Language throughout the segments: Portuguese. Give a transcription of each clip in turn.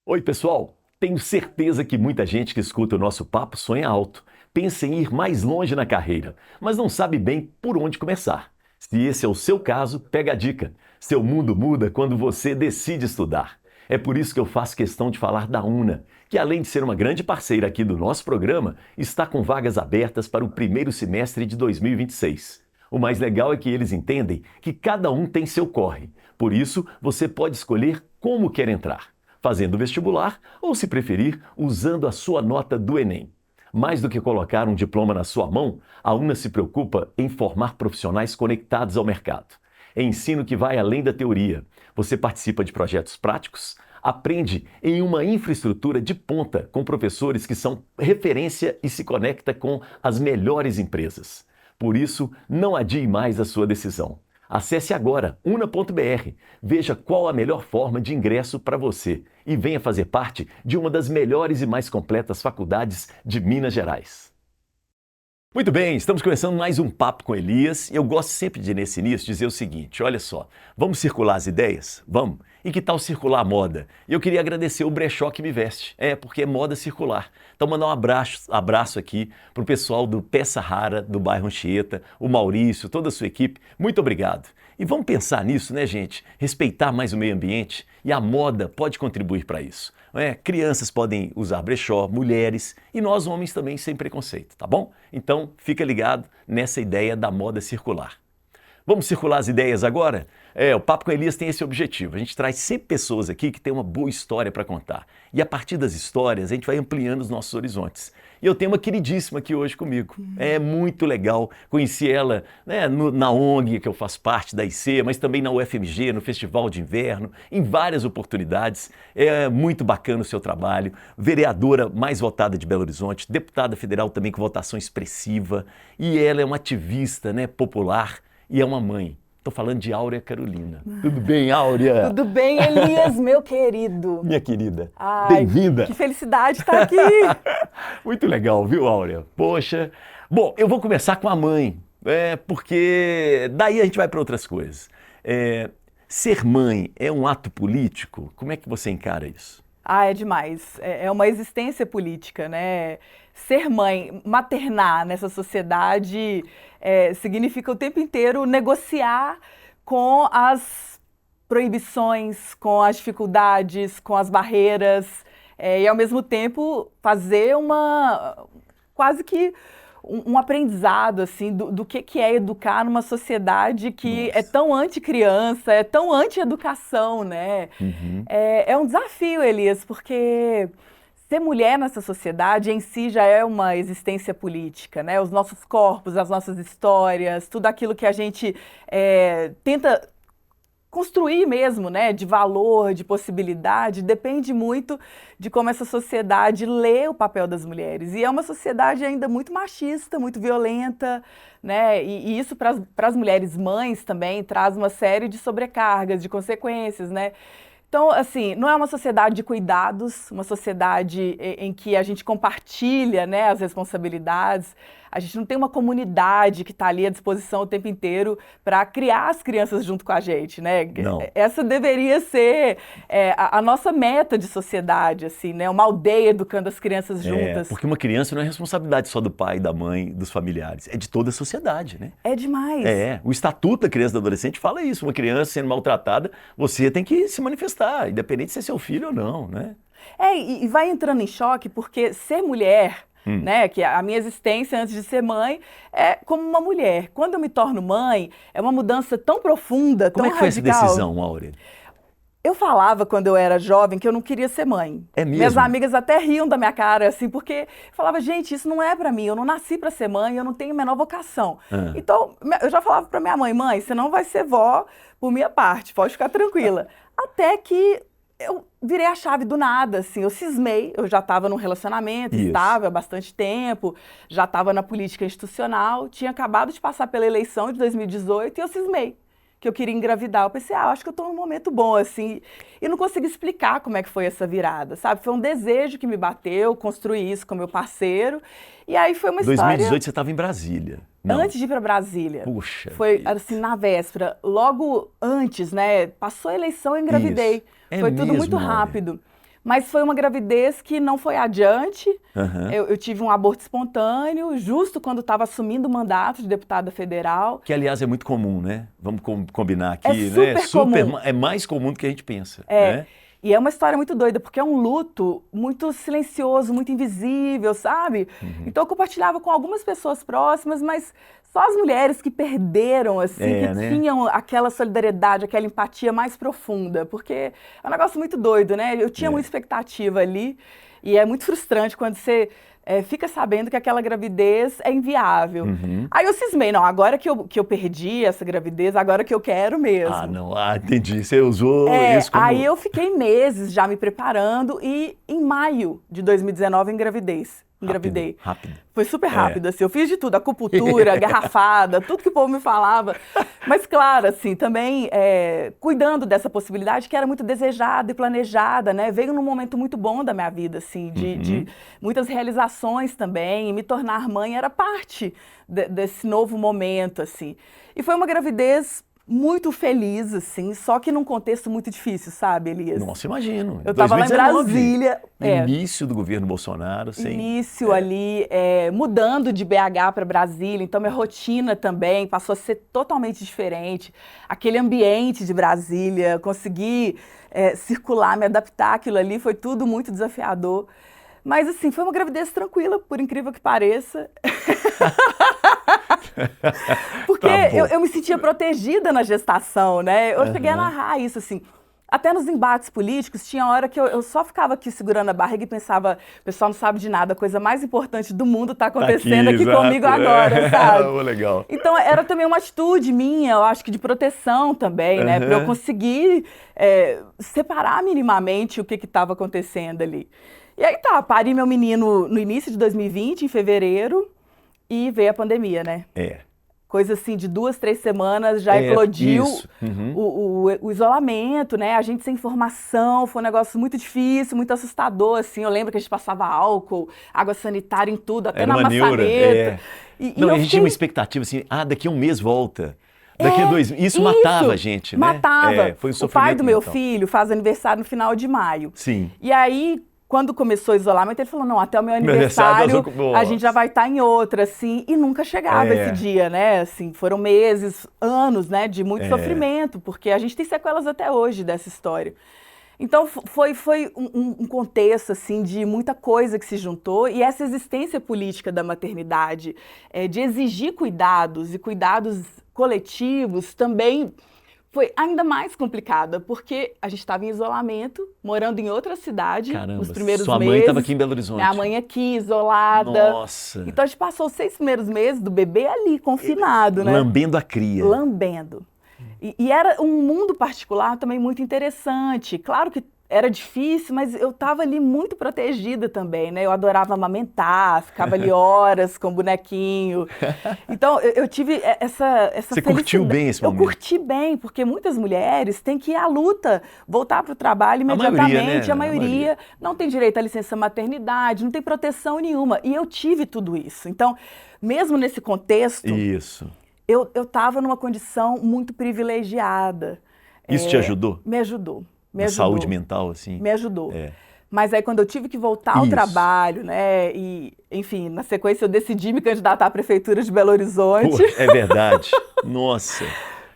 Oi, pessoal! Tenho certeza que muita gente que escuta o nosso papo sonha alto, pensa em ir mais longe na carreira, mas não sabe bem por onde começar. Se esse é o seu caso, pega a dica. Seu mundo muda quando você decide estudar. É por isso que eu faço questão de falar da UNA, que além de ser uma grande parceira aqui do nosso programa, está com vagas abertas para o primeiro semestre de 2026. O mais legal é que eles entendem que cada um tem seu corre. Por isso, você pode escolher como quer entrar, fazendo vestibular ou, se preferir, usando a sua nota do Enem. Mais do que colocar um diploma na sua mão, a UNA se preocupa em formar profissionais conectados ao mercado. É ensino que vai além da teoria. Você participa de projetos práticos, aprende em uma infraestrutura de ponta com professores que são referência e se conecta com as melhores empresas. Por isso, não adie mais a sua decisão. Acesse agora una.br, veja qual a melhor forma de ingresso para você e venha fazer parte de uma das melhores e mais completas faculdades de Minas Gerais. Muito bem, estamos começando mais um Papo com Elias. Eu gosto sempre de, nesse início, dizer o seguinte: olha só, vamos circular as ideias? Vamos? E que tal circular a moda? E eu queria agradecer o brechó que me veste, porque é moda circular. Então, mandar um abraço aqui para o pessoal do Peça Rara, do bairro Anchieta, o Maurício, toda a sua equipe. Muito obrigado. E vamos pensar nisso, né, gente? Respeitar mais o meio ambiente e a moda pode contribuir para isso. Crianças podem usar brechó, mulheres e nós homens também sem preconceito, tá bom? Então fica ligado nessa ideia da moda circular. Vamos circular as ideias agora? O Papo com Elias tem esse objetivo. A gente traz sempre pessoas aqui que têm uma boa história para contar. E a partir das histórias a gente vai ampliando os nossos horizontes. E eu tenho uma queridíssima aqui hoje comigo. É muito legal. Conheci ela, na ONG, que eu faço parte, da IC, mas também na UFMG, no Festival de Inverno, em várias oportunidades. É muito bacana o seu trabalho. Vereadora mais votada de Belo Horizonte, deputada federal também com votação expressiva. E ela é uma ativista, popular e é uma mãe. Estou falando de Áurea Carolina. Tudo bem, Áurea? Tudo bem, Elias, meu querido? Minha querida, Ai, bem-vinda. que felicidade estar aqui. Muito legal, viu, Áurea? Poxa. Bom, eu vou começar com a mãe, porque daí a gente vai para outras coisas. Ser mãe é um ato político? Como é que você encara isso? É demais. É uma existência política, né? Ser mãe, maternar nessa sociedade significa o tempo inteiro negociar com as proibições, com as dificuldades, com as barreiras, e ao mesmo tempo fazer quase que um aprendizado assim, do que é educar numa sociedade que Nossa. é tão anti-criança, é tão anti-educação, né? Uhum. É um desafio, Elias, porque ser mulher nessa sociedade em si já é uma existência política, né? Os nossos corpos, as nossas histórias, tudo aquilo que a gente tenta construir mesmo, né, de valor, de possibilidade, depende muito de como essa sociedade lê o papel das mulheres. E é uma sociedade ainda muito machista, muito violenta, né, e isso para as mulheres mães também traz uma série de sobrecargas, de consequências, né. Então, assim, não é uma sociedade de cuidados, uma sociedade em que a gente compartilha, né, as responsabilidades. A gente não tem uma comunidade que está ali à disposição o tempo inteiro para criar as crianças junto com a gente, né? Não. Essa deveria ser a nossa meta de sociedade, assim, né? Uma aldeia educando as crianças juntas. Porque uma criança não é responsabilidade só do pai, da mãe, dos familiares, é de toda a sociedade, né? É demais. O Estatuto da Criança e do Adolescente fala isso. Uma criança sendo maltratada, você tem que se manifestar, independente se é seu filho ou não, né? E vai entrando em choque porque ser mulher, né, que a minha existência antes de ser mãe é como uma mulher. Quando eu me torno mãe, é uma mudança tão profunda, Como tão é que foi radical. essa decisão, Áurea? Eu falava quando eu era jovem que eu não queria ser mãe. É mesmo? Minhas amigas até riam da minha cara, assim, porque eu falava, gente, isso não é pra mim, eu não nasci pra ser mãe, eu não tenho a menor vocação. Então, eu já falava pra minha mãe, você não vai ser vó por minha parte, pode ficar tranquila. Até que eu virei a chave do nada, assim, eu cismei, eu já estava num relacionamento estável há bastante tempo, já estava na política institucional, tinha acabado de passar pela eleição de 2018 e eu cismei que eu queria engravidar. Eu pensei, acho que eu estou num momento bom, assim, e não consegui explicar como é que foi essa virada, sabe? Foi um desejo que me bateu, construir isso com meu parceiro, e aí foi uma história... 2018 você estava em Brasília. Não. Antes de ir para Brasília. Puxa. Foi assim, na véspera, logo antes, né? Passou a eleição e engravidei. Isso. Foi tudo mesmo, muito Áurea? rápido. Mas foi uma gravidez que não foi adiante. Aham. Eu tive um aborto espontâneo, justo quando estava assumindo o mandato de deputada federal. Que, aliás, é muito comum, né? Vamos combinar aqui, É né? super comum. É mais comum do que a gente pensa, É, né? e é uma história muito doida, porque é um luto muito silencioso, muito invisível, sabe? Então eu compartilhava com algumas pessoas próximas, mas só as mulheres que perderam, assim, que né? tinham aquela solidariedade, aquela empatia mais profunda, porque é um negócio muito doido, né? Eu tinha uma expectativa ali, e é muito frustrante quando você fica sabendo que aquela gravidez é inviável. Aí eu cismei, não, agora que eu perdi essa gravidez, agora que eu quero mesmo. Ah, não. Ah, entendi. Você usou isso como... Aí eu fiquei meses já me preparando e em maio de 2019 engravidei. Rápido. Foi super rápido, assim, eu fiz de tudo, acupuntura, garrafada, tudo que o povo me falava. Mas claro, assim, também cuidando dessa possibilidade que era muito desejada e planejada, né? Veio num momento muito bom da minha vida, assim, de muitas realizações também, e me tornar mãe era parte desse novo momento, assim. E foi uma gravidez muito feliz, assim, só que num contexto muito difícil, sabe, Elias? Nossa, imagino. Eu estava lá em 2019, Brasília. Início do governo Bolsonaro, sem... Início ali, mudando de BH para Brasília, então minha rotina também passou a ser totalmente diferente. Aquele ambiente de Brasília, conseguir circular, me adaptar àquilo ali, foi tudo muito desafiador. Mas assim, foi uma gravidez tranquila, por incrível que pareça. Porque eu me sentia protegida na gestação, né? Eu cheguei a narrar isso, assim. Até nos embates políticos, tinha hora que eu só ficava aqui segurando a barriga e pensava, o pessoal não sabe de nada, a coisa mais importante do mundo está acontecendo aqui comigo agora, sabe? Legal. Então, era também uma atitude minha, eu acho que de proteção também, né? Para eu conseguir separar minimamente o que estava acontecendo ali. E aí pari meu menino no início de 2020, em fevereiro, e veio a pandemia, né? Coisa assim, de 2, 3 semanas já eclodiu o isolamento, né? A gente sem informação, foi um negócio muito difícil, muito assustador, assim. Eu lembro que a gente passava álcool, água sanitária em tudo, até na maçaneta. A gente tinha uma expectativa assim, daqui a um mês volta. Daqui a 2 meses. Isso matava a gente, né? Matava. Foi um o sofrimento pai do meu mental. filho faz aniversário no final de maio. Sim. E aí, quando começou o isolamento, ele falou, não, até o meu aniversário a gente já vai estar em outra, assim, e nunca chegava esse dia, né, assim, foram meses, anos, né, de muito sofrimento, porque a gente tem sequelas até hoje dessa história. Então, foi um contexto, assim, de muita coisa que se juntou, e essa existência política da maternidade, de exigir cuidados, e cuidados coletivos, também foi ainda mais complicada, porque a gente estava em isolamento, morando em outra cidade. Caramba, nos primeiros sua meses. mãe estava aqui em Belo Horizonte. Minha mãe aqui, isolada. Nossa. Então a gente passou os 6 primeiros meses do bebê ali, confinado, né? Lambendo a cria. Lambendo. E era um mundo particular também muito interessante. Claro que era difícil, mas eu estava ali muito protegida também, né? Eu adorava amamentar, ficava ali horas com o bonequinho. Então, eu tive essa Você curtiu bem esse momento? Eu curti bem, porque muitas mulheres têm que ir à luta, voltar para o trabalho imediatamente. A A maioria não tem direito à licença maternidade, não tem proteção nenhuma. E eu tive tudo isso. Então, mesmo nesse contexto, eu estava numa condição muito privilegiada. Isso te ajudou? Me ajudou. Saúde mental, assim? Me ajudou. Mas aí quando eu tive que voltar ao trabalho, né, e, enfim, na sequência eu decidi me candidatar à Prefeitura de Belo Horizonte. Pô, é verdade. Nossa,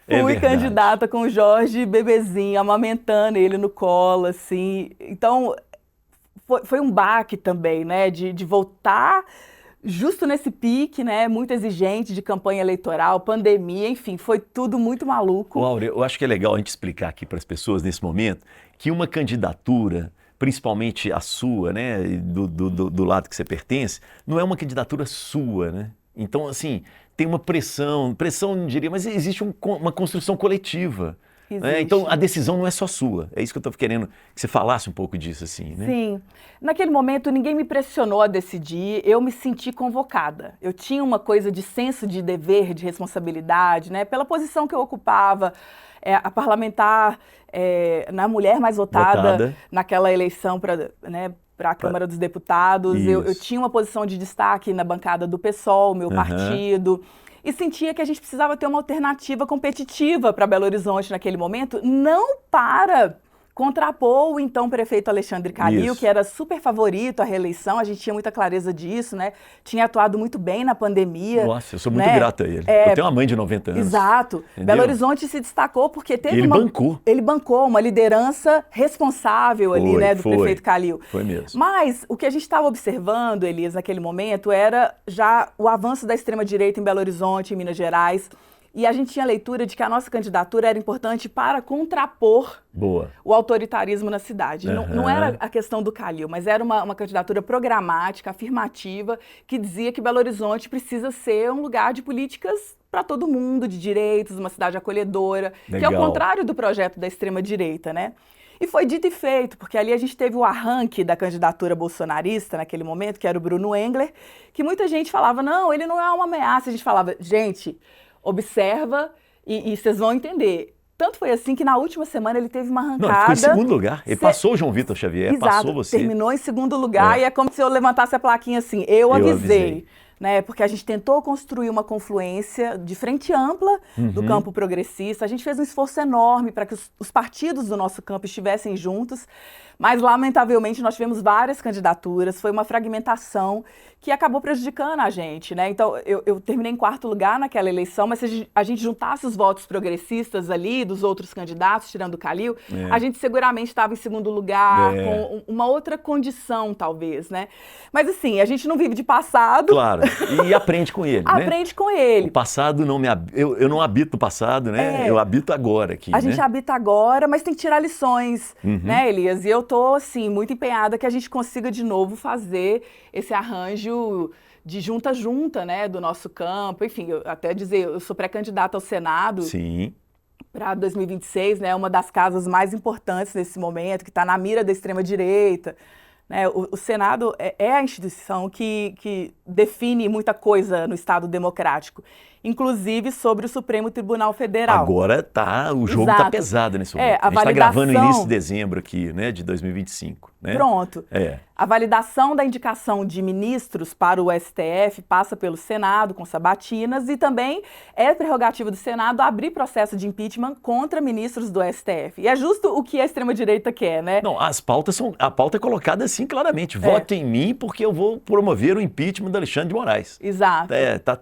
Fui candidata com o Jorge bebezinho, amamentando ele no colo, assim. Então, foi um baque também, né, de voltar justo nesse pique, né, muito exigente de campanha eleitoral, pandemia, enfim, foi tudo muito maluco. Áurea, eu acho que é legal a gente explicar aqui para as pessoas nesse momento que uma candidatura, principalmente a sua, né, do lado que você pertence, não é uma candidatura sua, né? Então, assim, tem uma pressão não diria, mas existe uma construção coletiva. Então, a decisão não é só sua. É isso que eu estou querendo que você falasse um pouco disso, assim, né? Sim. Naquele momento, ninguém me pressionou a decidir, eu me senti convocada. Eu tinha uma coisa de senso de dever, de responsabilidade, né? Pela posição que eu ocupava, a parlamentar, na mulher mais votada naquela eleição para a Câmara dos Deputados. Eu tinha uma posição de destaque na bancada do PSOL, meu partido. E sentia que a gente precisava ter uma alternativa competitiva para Belo Horizonte naquele momento, não para contrapor o então prefeito Alexandre Calil, Isso. que era super favorito à reeleição, a gente tinha muita clareza disso, né? Tinha atuado muito bem na pandemia. Nossa, eu sou muito né? grato a ele. Eu tenho uma mãe de 90 anos. Exato. Entendeu? Belo Horizonte se destacou porque teve Ele bancou. Ele bancou uma liderança responsável ali, né, do prefeito Calil. Foi mesmo. Mas o que a gente estava observando, Elias, naquele momento, era já o avanço da extrema-direita em Belo Horizonte, em Minas Gerais. E a gente tinha a leitura de que a nossa candidatura era importante para contrapor o autoritarismo na cidade. Não era a questão do Calil, mas era uma candidatura programática, afirmativa, que dizia que Belo Horizonte precisa ser um lugar de políticas para todo mundo, de direitos, uma cidade acolhedora, Legal. que é o contrário do projeto da extrema-direita, né? E foi dito e feito, porque ali a gente teve o arranque da candidatura bolsonarista naquele momento, que era o Bruno Engler, que muita gente falava, não, ele não é uma ameaça. A gente falava, gente, observa e vocês vão entender. Tanto foi assim que na última semana ele teve uma arrancada... Não, ele ficou em segundo lugar. Ele passou o João Vitor Xavier, Exato, passou você. Terminou em segundo lugar e é como se eu levantasse a plaquinha assim, eu avisei. Né, porque a gente tentou construir uma confluência de frente ampla do campo progressista. A gente fez um esforço enorme para que os partidos do nosso campo estivessem juntos, mas, lamentavelmente, nós tivemos várias candidaturas, foi uma fragmentação que acabou prejudicando a gente, né? Então, eu terminei em quarto lugar naquela eleição, mas se a gente juntasse os votos progressistas ali, dos outros candidatos, tirando o Calil, a gente seguramente estava em segundo lugar, com uma outra condição, talvez, né? Mas, assim, a gente não vive de passado. Claro, e aprende com ele, né? Aprende com ele. O passado não me... Eu não habito o passado, né? Eu habito agora aqui, A gente habita agora, mas tem que tirar lições, né, Elias? E eu tô, assim, muito empenhada que a gente consiga de novo fazer esse arranjo de junta-junta, né, do nosso campo. Enfim, até dizer, eu sou pré-candidata ao Senado. Sim. Para 2026, né, uma das casas mais importantes nesse momento, que está na mira da extrema-direita. Né? O Senado é a instituição que define muita coisa no Estado democrático, inclusive sobre o Supremo Tribunal Federal. Agora o jogo está pesado nesse momento. A gente está gravando no início de dezembro aqui, né, de 2025. Né? Pronto. A validação da indicação de ministros para o STF passa pelo Senado, com sabatinas, e também é prerrogativa do Senado abrir processo de impeachment contra ministros do STF. E é justo o que a extrema-direita quer, né? Não, a pauta é colocada assim claramente. Vote em mim porque eu vou promover o impeachment do Alexandre de Moraes. Exato.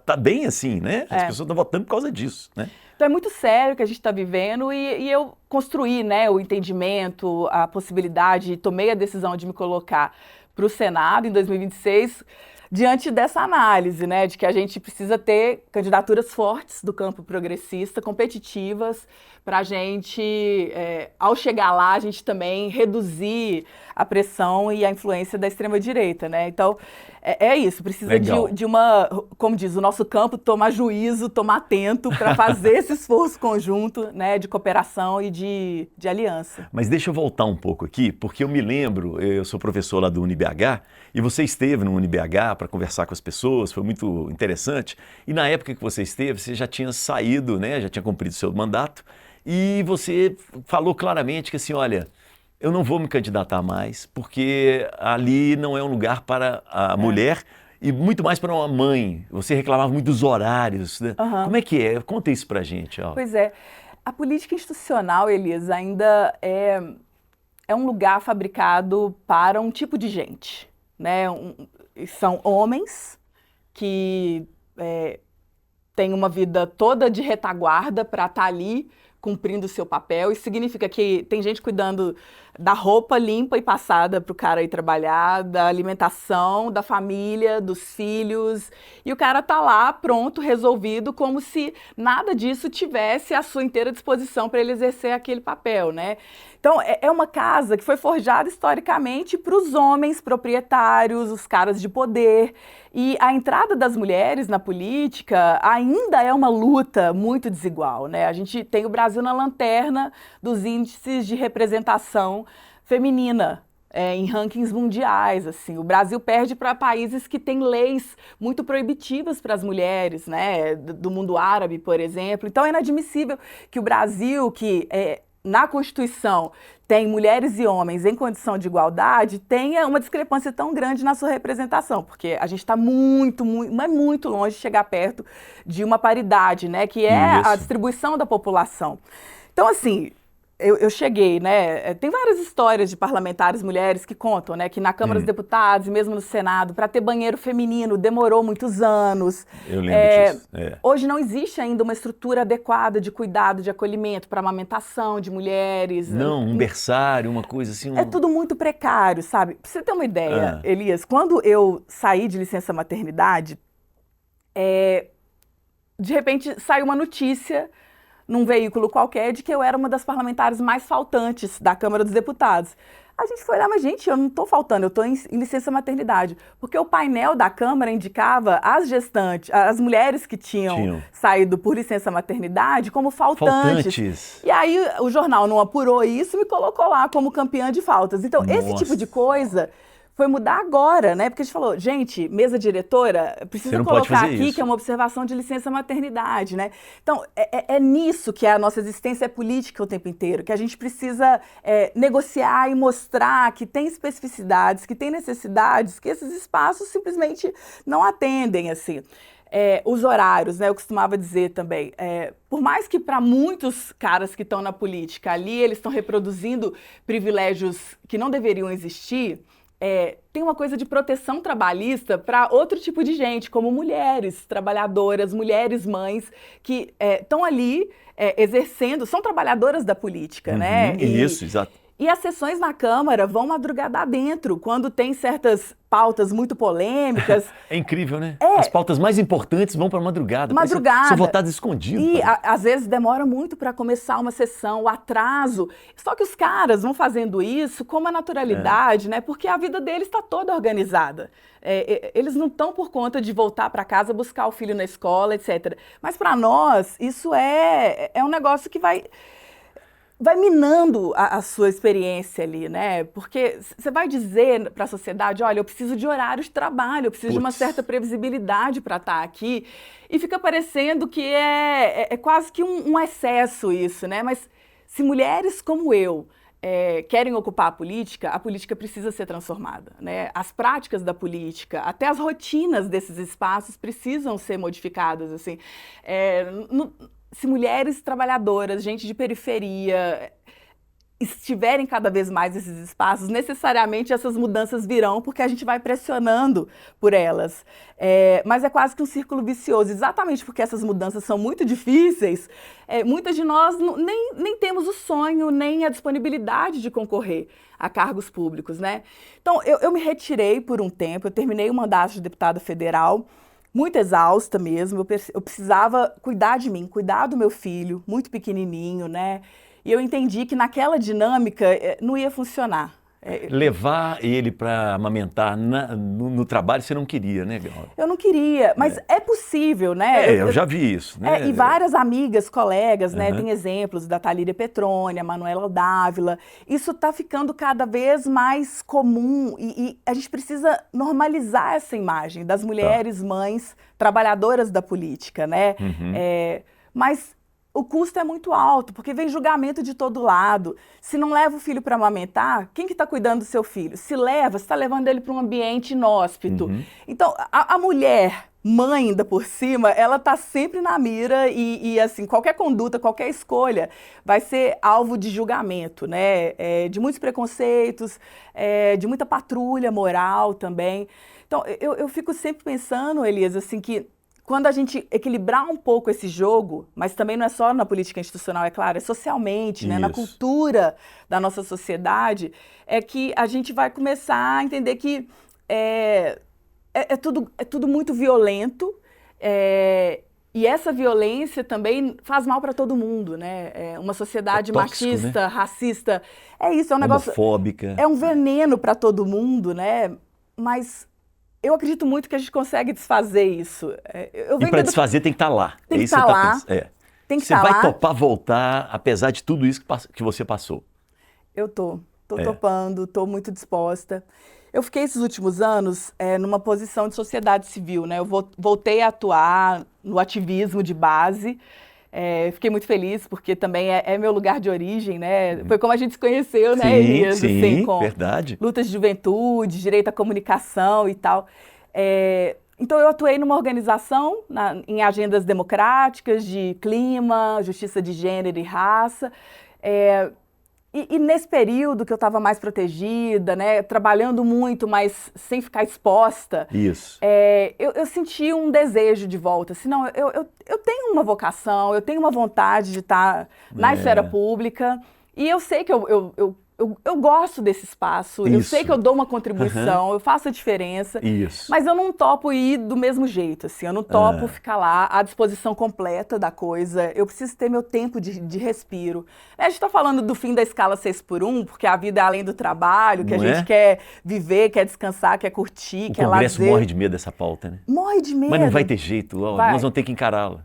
Tá bem assim, né? As pessoas estão votando por causa disso, né? Então é muito sério o que a gente está vivendo e eu construí, né, o entendimento, a possibilidade, tomei a decisão de me colocar para o Senado em 2026 diante dessa análise, né, de que a gente precisa ter candidaturas fortes do campo progressista, competitivas, para a gente, ao chegar lá, a gente também reduzir a pressão e a influência da extrema-direita, né? Então, é isso, precisa de uma, como diz, o nosso campo tomar juízo, tomar atento para fazer esse esforço conjunto, né, de cooperação e de aliança. Mas deixa eu voltar um pouco aqui, porque eu me lembro, eu sou professor lá do UniBH, e você esteve no UniBH para conversar com as pessoas, foi muito interessante, e na época que você esteve, você já tinha saído, né, já tinha cumprido seu mandato, e você falou claramente que assim, olha, eu não vou me candidatar mais, porque ali não é um lugar para a mulher e muito mais para uma mãe. Você reclamava muito dos horários, né? Como é que é? Conta isso pra gente. Ó. Pois é, a política institucional, Elias, ainda é um lugar fabricado para um tipo de gente, né? São homens que têm uma vida toda de retaguarda para estar ali cumprindo o seu papel. Isso significa que tem gente cuidando da roupa limpa e passada para o cara ir trabalhar, da alimentação, da família, dos filhos, e o cara tá lá pronto, resolvido, como se nada disso tivesse à sua inteira disposição para ele exercer aquele papel, né? Então, é uma casa que foi forjada historicamente para os homens proprietários, os caras de poder. E a entrada das mulheres na política ainda é uma luta muito desigual, né? A gente tem o Brasil na lanterna dos índices de representação feminina em rankings mundiais, assim. O Brasil perde para países que têm leis muito proibitivas para as mulheres, né? Do mundo árabe, por exemplo. Então, é inadmissível que o Brasil, que na Constituição tem mulheres e homens em condição de igualdade, tenha uma discrepância tão grande na sua representação, porque a gente está muito longe de chegar perto de uma paridade, né, que é a distribuição da população. Então, assim, eu cheguei, né? Tem várias histórias de parlamentares mulheres que contam, né? Que na Câmara dos Deputados e mesmo no Senado, para ter banheiro feminino demorou muitos anos. Eu lembro disso. Hoje não existe ainda uma estrutura adequada de cuidado, de acolhimento para amamentação de mulheres. Não, um berçário, uma coisa assim. É tudo muito precário, sabe? Pra você ter uma ideia, Elias, quando eu saí de licença maternidade, de repente saiu uma notícia num veículo qualquer de que eu era uma das parlamentares mais faltantes da Câmara dos Deputados. A gente foi lá, mas gente, eu não estou faltando, eu estou em licença maternidade. Porque o painel da Câmara indicava as gestantes, as mulheres que tinham saído por licença maternidade como faltantes. E aí o jornal não apurou isso e me colocou lá como campeã de faltas. Então, esse tipo de coisa foi mudar agora, né? Porque a gente falou, gente, mesa diretora, precisa colocar aqui que é uma observação de licença maternidade, né? Então, é nisso que a nossa existência é política o tempo inteiro, que a gente precisa negociar e mostrar que tem especificidades, que tem necessidades, que esses espaços simplesmente não atendem, assim. Os horários, né? Eu costumava dizer também, por mais que para muitos caras que estão na política ali, eles estão reproduzindo privilégios que não deveriam existir, tem uma coisa de proteção trabalhista para outro tipo de gente, como mulheres trabalhadoras, mulheres mães, que estão ali exercendo, são trabalhadoras da política, né? Isso, exato. E as sessões na Câmara vão madrugadar dentro, quando tem certas pautas muito polêmicas. É incrível, né? As pautas mais importantes vão para madrugada. São votadas escondidas. E às vezes demora muito para começar uma sessão, o atraso. Só que os caras vão fazendo isso com uma naturalidade, né? Porque a vida deles está toda organizada. Eles não estão por conta de voltar para casa, buscar o filho na escola, etc. Mas para nós, isso é um negócio que vai minando a sua experiência ali, né? Porque você vai dizer para a sociedade, olha, eu preciso de horário de trabalho, eu preciso de uma certa previsibilidade para estar aqui, e fica parecendo que é quase que um excesso isso, né? Mas se mulheres como eu querem ocupar a política precisa ser transformada, né? As práticas da política, até as rotinas desses espaços precisam ser modificadas, assim. Se mulheres trabalhadoras, gente de periferia, estiverem cada vez mais nesses espaços, necessariamente essas mudanças virão, porque a gente vai pressionando por elas. Mas é quase que um círculo vicioso, exatamente porque essas mudanças são muito difíceis, muitas de nós nem temos o sonho, nem a disponibilidade de concorrer a cargos públicos, né? Então, eu me retirei por um tempo, eu terminei o mandato de deputada federal, muito exausta mesmo, eu precisava cuidar de mim, cuidar do meu filho, muito pequenininho, né? E eu entendi que naquela dinâmica não ia funcionar. Levar ele para amamentar no trabalho você não queria, né, Gal? Eu não queria, mas é possível, né? Eu já vi isso, né? E várias amigas, colegas, né? Tem exemplos da Thalíria Petrônia, Manuela Dávila. Isso está ficando cada vez mais comum e a gente precisa normalizar essa imagem das mulheres, mães, trabalhadoras da política, né? Mas o custo é muito alto, porque vem julgamento de todo lado. Se não leva o filho para amamentar, quem que está cuidando do seu filho? Se leva, você está levando ele para um ambiente inóspito. Então, a mulher, mãe ainda por cima, ela está sempre na mira e assim, qualquer conduta, qualquer escolha vai ser alvo de julgamento, né? De muitos preconceitos, de muita patrulha moral também. Então, eu fico sempre pensando, Elias, assim, que quando a gente equilibrar um pouco esse jogo, mas também não é só na política institucional, é claro, é socialmente, né, na cultura da nossa sociedade, é que a gente vai começar a entender que é tudo muito violento, e essa violência também faz mal para todo mundo, né? Uma sociedade tóxico, machista, né? Racista, isso, é um negócio... Homofóbica. É um veneno para todo mundo, né? Mas eu acredito muito que a gente consegue desfazer isso. E para desfazer tem que estar lá. Tem que estar lá. Você vai topar voltar, apesar de tudo isso que você passou? Eu tô topando, tô muito disposta. Eu fiquei esses últimos anos numa posição de sociedade civil, né? Eu voltei a atuar no ativismo de base. Fiquei muito feliz, porque também é meu lugar de origem, né? Foi como a gente se conheceu, né, Elias? Sim, assim, com verdade. Lutas de juventude, direito à comunicação e tal. Então, eu atuei numa organização em agendas democráticas de clima, justiça de gênero e raça. E nesse período que eu estava mais protegida, né, trabalhando muito, mas sem ficar exposta, Isso. Eu senti um desejo de volta. Assim, não, eu tenho uma vocação, eu tenho uma vontade de estar na esfera pública, e eu sei que eu gosto desse espaço, eu sei que eu dou uma contribuição, eu faço a diferença, mas eu não topo ir do mesmo jeito, assim, eu não topo ficar lá à disposição completa da coisa, eu preciso ter meu tempo de respiro. A gente está falando do fim da escala 6x1, porque a vida é além do trabalho, que a gente quer viver, quer descansar, quer curtir, quer lazer. O Congresso morre de medo dessa pauta, né? Morre de medo. Mas não vai ter jeito, nós vamos ter que encará-la.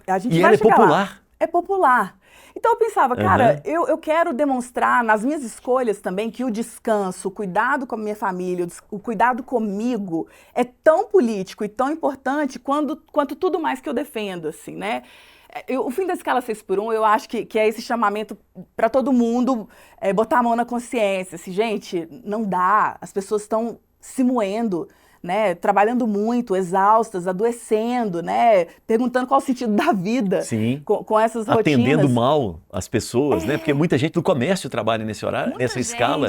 A gente e vai ela é chegar popular. Lá. É popular. Então eu pensava, cara, eu quero demonstrar nas minhas escolhas também que o descanso, o cuidado com a minha família, o cuidado comigo é tão político e tão importante quanto tudo mais que eu defendo, assim, né? O fim da escala 6x1, eu acho que é esse chamamento para todo mundo botar a mão na consciência. Assim, gente, não dá, as pessoas estão se moendo, né, trabalhando muito, exaustas, adoecendo, né, perguntando qual o sentido da vida. Sim. Com essas rotinas. Atendendo mal as pessoas, né? Porque muita gente do comércio trabalha nesse horário, nessa escala.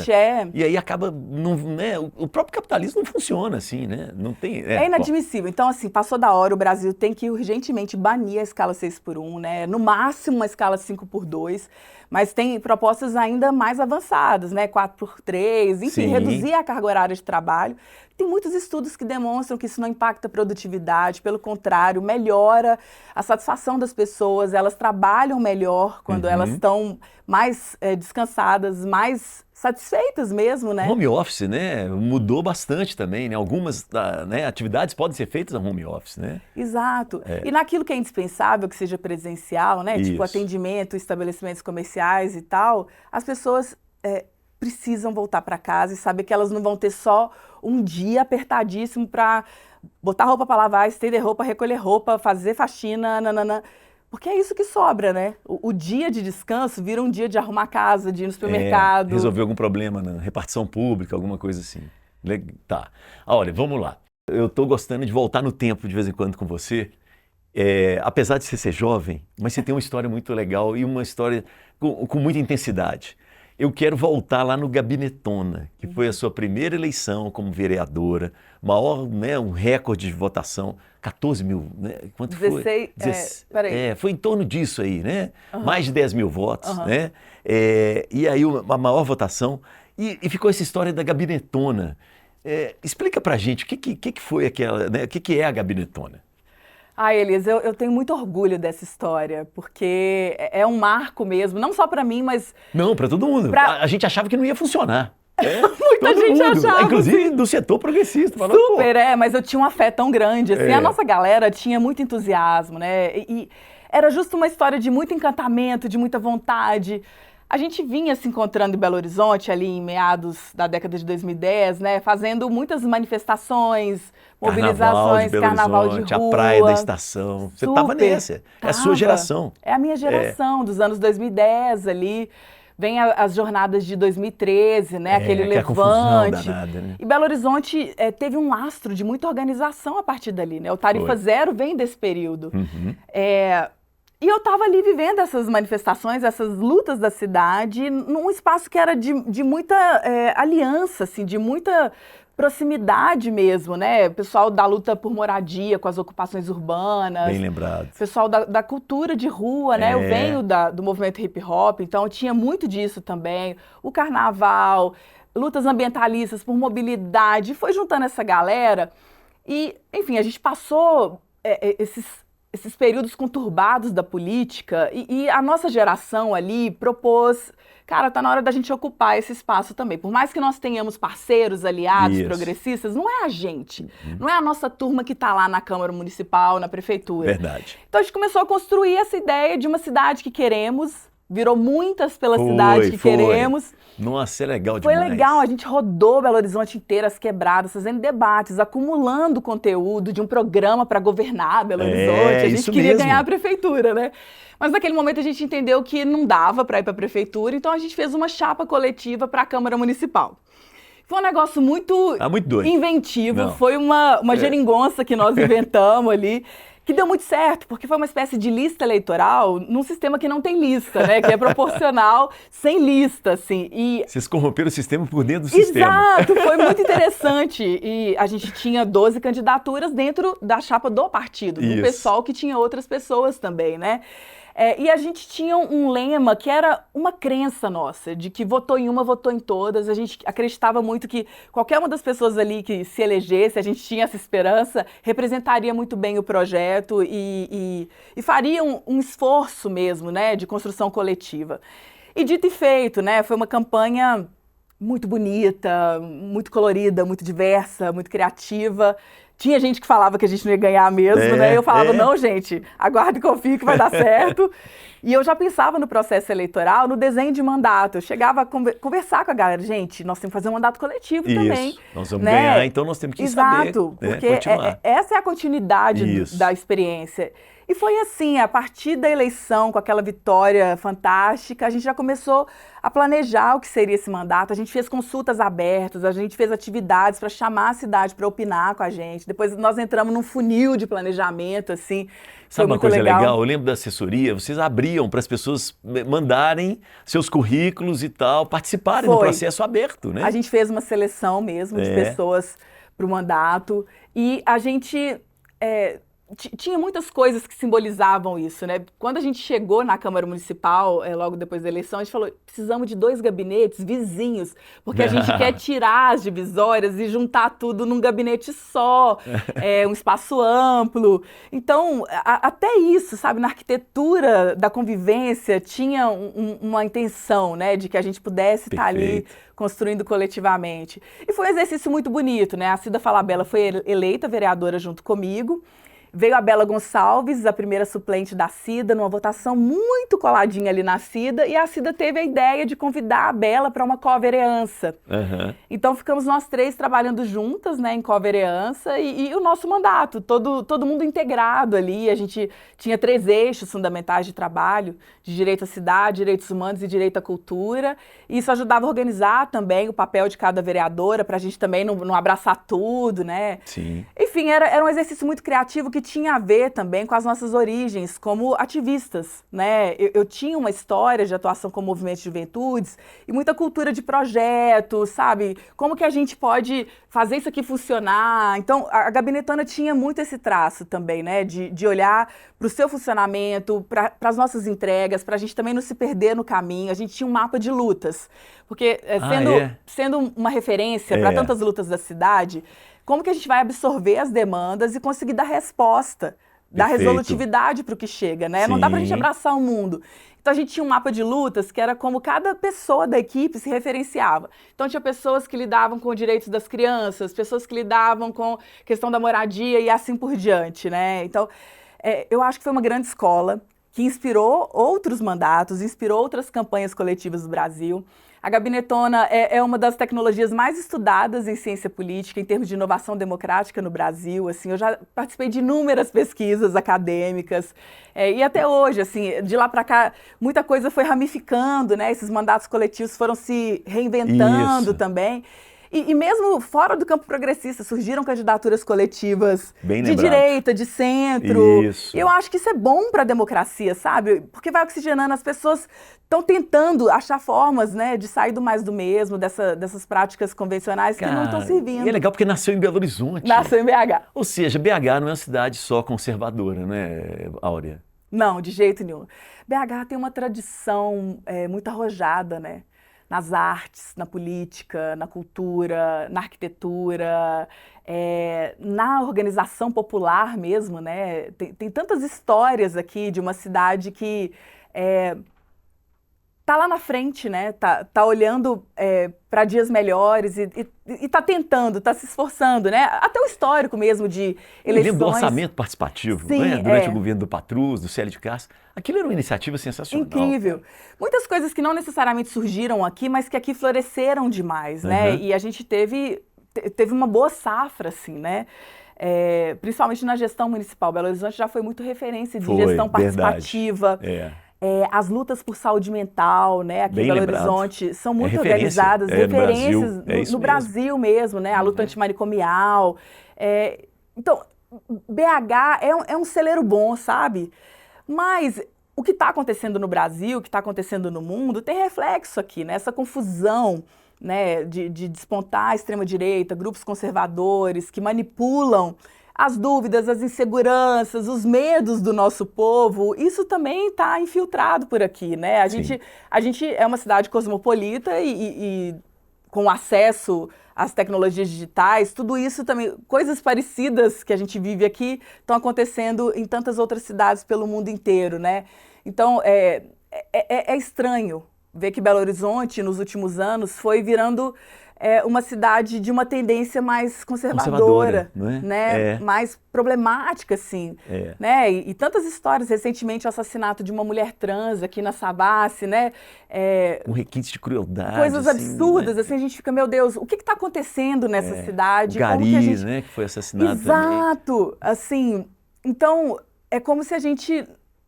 E aí acaba, né, o próprio capitalismo não funciona assim, né? Não tem. É inadmissível. Então, assim, passou da hora, o Brasil tem que urgentemente banir a escala 6x1, né? No máximo uma escala 5x2. Mas tem propostas ainda mais avançadas, né? 4x3, enfim, reduzir a carga horária de trabalho. Tem muitos estudos que demonstram que isso não impacta a produtividade, pelo contrário, melhora a satisfação das pessoas, elas trabalham melhor quando elas estão mais descansadas, mais satisfeitas mesmo, né? Home office, né? Mudou bastante também, né? Algumas atividades podem ser feitas no home office, né? Exato. E naquilo que é indispensável, que seja presencial, né? Tipo atendimento, estabelecimentos comerciais e tal, as pessoas precisam voltar para casa e saber que elas não vão ter só um dia apertadíssimo para botar roupa para lavar, estender roupa, recolher roupa, fazer faxina, nananã. Porque é isso que sobra, né? O dia de descanso vira um dia de arrumar casa, de ir no supermercado. Resolver algum problema na repartição pública, alguma coisa assim. Tá. Olha, vamos lá. Eu tô gostando de voltar no tempo de vez em quando com você. Apesar de você ser jovem, mas você tem uma história muito legal e uma história com muita intensidade. Eu quero voltar lá no Gabinetona, que foi a sua primeira eleição como vereadora, maior, né, um recorde de votação, 14 mil, né? Quanto 16, foi? Peraí. Foi em torno disso aí, né? Mais de 10 mil votos, né? E aí a maior votação, e ficou essa história da Gabinetona. Explica pra gente o que foi aquela, né? O que é a Gabinetona? Elias, eu tenho muito orgulho dessa história, porque é um marco mesmo, não só para mim, mas... Não, para todo mundo. A gente achava que não ia funcionar. Muita gente achava. Inclusive assim, do setor progressista. Super, mas eu tinha uma fé tão grande, assim, a nossa galera tinha muito entusiasmo, né? E era justo uma história de muito encantamento, de muita vontade. A gente vinha se encontrando em Belo Horizonte, ali em meados da década de 2010, né? Fazendo muitas manifestações, mobilizações, carnaval de rua. A Praia da Estação. Você estava nessa. É a sua geração. É a minha geração, dos anos 2010 ali. Vem as jornadas de 2013, né? Aquele levante. Danada, né? E Belo Horizonte teve um lastro de muita organização a partir dali, né? O Tarifa Zero vem desse período. E eu estava ali vivendo essas manifestações, essas lutas da cidade, num espaço que era de muita aliança, assim, de muita proximidade mesmo, né? O pessoal da luta por moradia, com as ocupações urbanas. Bem lembrado. O pessoal da cultura de rua, né? Eu venho do movimento hip hop, então tinha muito disso também. O carnaval, lutas ambientalistas por mobilidade, foi juntando essa galera. E, enfim, a gente passou esses períodos conturbados da política e a nossa geração ali propôs, cara, tá na hora da gente ocupar esse espaço também. Por mais que nós tenhamos parceiros, aliados, progressistas, não é a gente, não é a nossa turma que tá lá na Câmara Municipal, na Prefeitura. Verdade. Então a gente começou a construir essa ideia de uma cidade que queremos, virou muitas pela cidade que queremos. Nossa, é legal demais. Foi legal, a gente rodou Belo Horizonte inteira, as quebradas, fazendo debates, acumulando conteúdo de um programa para governar Belo Horizonte. A gente queria ganhar a prefeitura, né? Mas naquele momento a gente entendeu que não dava para ir para a prefeitura, então a gente fez uma chapa coletiva para a Câmara Municipal. Foi um negócio muito doido. inventivo, foi uma geringonça que nós inventamos ali. Que deu muito certo, porque foi uma espécie de lista eleitoral num sistema que não tem lista, né? Que é proporcional sem lista, assim. E vocês corromperam o sistema por dentro do sistema. exato, foi muito interessante. E a gente tinha 12 candidaturas dentro da chapa do partido, do pessoal que tinha outras pessoas também, né? E a gente tinha um lema que era uma crença nossa, de que votou em uma, votou em todas. A gente acreditava muito que qualquer uma das pessoas ali que se elegesse, a gente tinha essa esperança, representaria muito bem o projeto e faria um esforço mesmo, né, de construção coletiva. E dito e feito, né, foi uma campanha muito bonita, muito colorida, muito diversa, muito criativa. Tinha gente que falava que a gente não ia ganhar mesmo, né? Eu falava, não, gente, aguarde e confie que vai dar certo. E eu já pensava no processo eleitoral, no desenho de mandato. Eu chegava a conversar com a galera. Gente, nós temos que fazer um mandato coletivo também. Nós vamos ganhar, então nós temos que saber. Exato, porque essa é a continuidade da experiência. E foi assim, a partir da eleição, com aquela vitória fantástica, a gente já começou a planejar o que seria esse mandato. A gente fez consultas abertas, a gente fez atividades para chamar a cidade para opinar com a gente. Depois nós entramos num funil de planejamento, assim. Sabe uma coisa legal? Eu lembro da assessoria, vocês abriam para as pessoas mandarem seus currículos e tal, participarem do processo aberto, né? A gente fez uma seleção mesmo de pessoas para o mandato e a gente... tinha muitas coisas que simbolizavam isso, né? Quando a gente chegou na Câmara Municipal, logo depois da eleição, a gente falou, precisamos de 2 gabinetes vizinhos, porque a gente quer tirar as divisórias e juntar tudo num gabinete só, um espaço amplo. Então, até isso, sabe, na arquitetura da convivência, tinha uma intenção, né, de que a gente pudesse estar ali construindo coletivamente. E foi um exercício muito bonito, né? A Cida Falabella foi eleita vereadora junto comigo. Veio a Bela Gonçalves, a primeira suplente da Cida, numa votação muito coladinha ali na Cida, e a Cida teve a ideia de convidar a Bela para uma co-vereança. Então ficamos nós 3 trabalhando juntas, né, em co-vereança, e o nosso mandato, todo mundo integrado ali. A gente tinha 3 eixos fundamentais de trabalho, de direito à cidade, direitos humanos e direito à cultura, e isso ajudava a organizar também o papel de cada vereadora, para a gente também não abraçar tudo, né? Sim. Enfim, era um exercício muito criativo que tinha a ver também com as nossas origens como ativistas, né? Eu tinha uma história de atuação com movimentos de juventudes e muita cultura de projetos, sabe? Como que a gente pode fazer isso aqui funcionar? Então, a Gabinetona tinha muito esse traço também, né? De olhar para o seu funcionamento, para as nossas entregas, para a gente também não se perder no caminho. A gente tinha um mapa de lutas, porque sendo uma referência para tantas lutas da cidade, como que a gente vai absorver as demandas e conseguir dar resposta, dar resolutividade para o que chega, né? Sim. Não dá para a gente abraçar o mundo. Então a gente tinha um mapa de lutas que era como cada pessoa da equipe se referenciava. Então tinha pessoas que lidavam com os direitos das crianças, pessoas que lidavam com a questão da moradia e assim por diante, né? Então eu acho que foi uma grande escola que inspirou outros mandatos, inspirou outras campanhas coletivas do Brasil. A Gabinetona é uma das tecnologias mais estudadas em ciência política, em termos de inovação democrática no Brasil. Assim, eu já participei de inúmeras pesquisas acadêmicas e até hoje, assim, de lá para cá, muita coisa foi ramificando, né? Esses mandatos coletivos foram se reinventando também. E mesmo fora do campo progressista, surgiram candidaturas coletivas de direita, de centro. Isso. Eu acho que isso é bom para a democracia, sabe? Porque vai oxigenando, as pessoas estão tentando achar formas, né, de sair do mais do mesmo, dessas práticas convencionais que não estão servindo. E é legal porque nasceu em Belo Horizonte. Nasceu em BH. Ou seja, BH não é uma cidade só conservadora, né, Áurea? Não, de jeito nenhum. BH tem uma tradição muito arrojada, né? Nas artes, na política, na cultura, na arquitetura, na organização popular mesmo, né? Tem tantas histórias aqui de uma cidade que tá lá na frente, né? Tá olhando para dias melhores e tá tentando, tá se esforçando, né? Até o histórico mesmo de eleições. Eu lembro do orçamento participativo, Sim, né? Durante o governo do Patrus, do Célio de Castro. Aquilo era uma iniciativa sensacional. Incrível. Muitas coisas que não necessariamente surgiram aqui, mas que aqui floresceram demais, né? E a gente teve uma boa safra, assim, né? Principalmente na gestão municipal. Belo Horizonte já foi muito referência de gestão participativa. As lutas por saúde mental, né, aqui em Belo Horizonte, são muito organizadas, referências no Brasil mesmo, né, a luta antimanicomial. Então, BH é um celeiro bom, sabe? Mas o que está acontecendo no Brasil, o que está acontecendo no mundo, tem reflexo aqui, né? Essa confusão, né, de despontar a extrema-direita, grupos conservadores que manipulam as dúvidas, as inseguranças, os medos do nosso povo, isso também está infiltrado por aqui, né? A gente é uma cidade cosmopolita e com acesso às tecnologias digitais, tudo isso também, coisas parecidas que a gente vive aqui, estão acontecendo em tantas outras cidades pelo mundo inteiro, né? Então, é estranho ver que Belo Horizonte, nos últimos anos, foi virando uma cidade de uma tendência mais conservadora, não é? né? Mais problemática, assim. Né? E tantas histórias, recentemente o assassinato de uma mulher trans aqui na Savassi, né? Um requinte de crueldade. Coisas assim, absurdas, né? assim, a gente fica, meu Deus, o que está acontecendo nessa cidade? O Gari, Como que a gente... né, que foi assassinado Exato! também. Assim, então, é como se a gente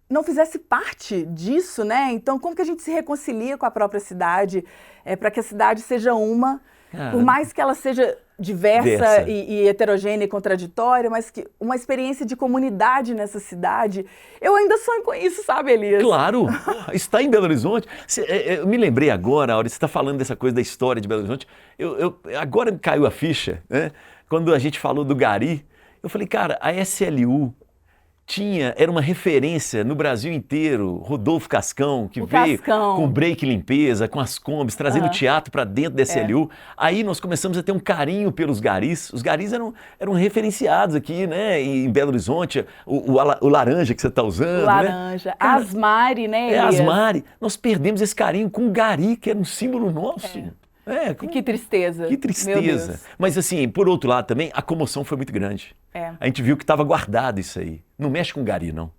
não fizesse parte disso, né? Então, como que a gente se reconcilia com a própria cidade para que a cidade seja uma, por mais que ela seja diversa e heterogênea e contraditória, mas que uma experiência de comunidade nessa cidade, eu ainda sonho com isso, sabe, Elias? Claro, está em Belo Horizonte. Eu me lembrei agora, Aura, você está falando dessa coisa da história de Belo Horizonte, agora me caiu a ficha, né? Quando a gente falou do Gari, eu falei, cara, a SLU era uma referência no Brasil inteiro, Rodolfo Cascão, que veio com break limpeza, com as combis, trazendo teatro para dentro da SLU. Aí nós começamos a ter um carinho pelos garis. Os garis eram referenciados aqui, né, em Belo Horizonte. O laranja que você está usando, laranja. Né? Asmari, né, Elias? Asmari. Nós perdemos esse carinho com o gari, que era um símbolo nosso. E que tristeza. Que tristeza. Mas assim, por outro lado também, a comoção foi muito grande. A gente viu que estava guardado isso aí. Não mexe com gari, não.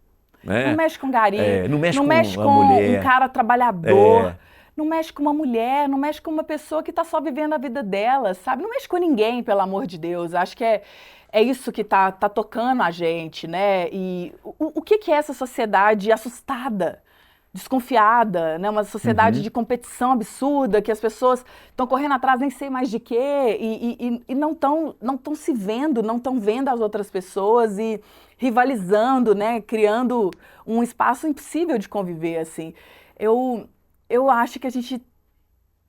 Não mexe com gari. Não mexe com uma mulher. Um cara trabalhador. Não mexe com uma mulher, não mexe com uma pessoa que está só vivendo a vida dela, sabe? Não mexe com ninguém, pelo amor de Deus. Acho que é isso que tá tocando a gente, né? E o que é essa sociedade assustada? Desconfiada, né? Uma sociedade de competição absurda, que as pessoas estão correndo atrás nem sei mais de quê, e não estão se vendo, não estão vendo as outras pessoas e rivalizando, né? Criando um espaço impossível de conviver, assim. Eu acho que a gente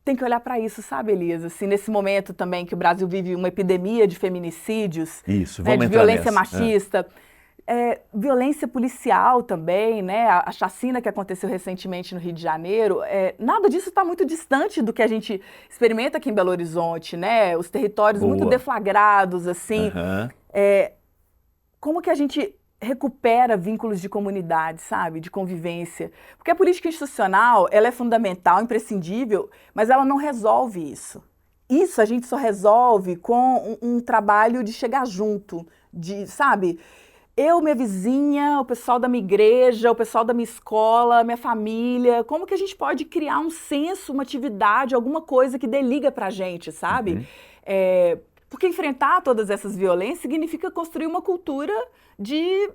tem que olhar para isso, sabe, Elias? Assim, nesse momento também que o Brasil vive uma epidemia de feminicídios, isso, né? De violência machista. Violência policial também, né? A chacina que aconteceu recentemente no Rio de Janeiro, nada disso está muito distante do que a gente experimenta aqui em Belo Horizonte, né? Os territórios muito deflagrados, assim. Como que a gente recupera vínculos de comunidade, sabe? De convivência. Porque a política institucional, ela é fundamental, imprescindível, mas ela não resolve isso. Isso a gente só resolve com um trabalho de chegar junto, sabe? Eu, minha vizinha, o pessoal da minha igreja, o pessoal da minha escola, minha família, como que a gente pode criar um senso, uma atividade, alguma coisa que dê liga pra gente, sabe? Porque enfrentar todas essas violências significa construir uma cultura de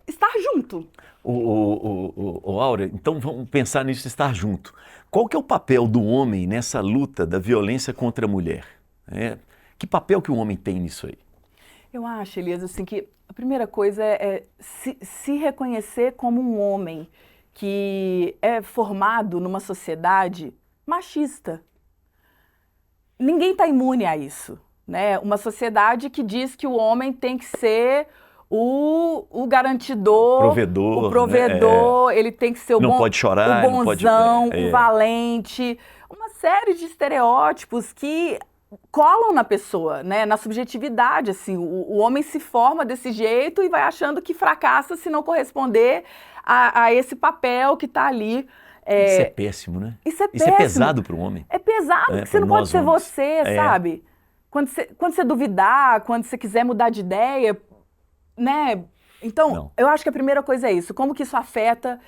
estar junto. Áurea, então vamos pensar nisso, estar junto. Qual que é o papel do homem nessa luta da violência contra a mulher? Que papel que o homem tem nisso aí? Eu acho, Elias, assim, que a primeira coisa é se reconhecer como um homem que é formado numa sociedade machista. Ninguém está imune a isso, né? Uma sociedade que diz que o homem tem que ser o garantidor, o provedor, ele tem que ser não pode chorar, o bonzão, o valente, uma série de estereótipos que colam na pessoa, né? Na subjetividade, assim, o homem se forma desse jeito e vai achando que fracassa se não corresponder a esse papel que está ali. Isso é péssimo, né? Isso é péssimo. Isso é pesado para o homem. É pesado, porque você não pode ser você, sabe? Quando você duvidar, quando você quiser mudar de ideia, né? Então, eu acho que a primeira coisa é isso, como que isso afeta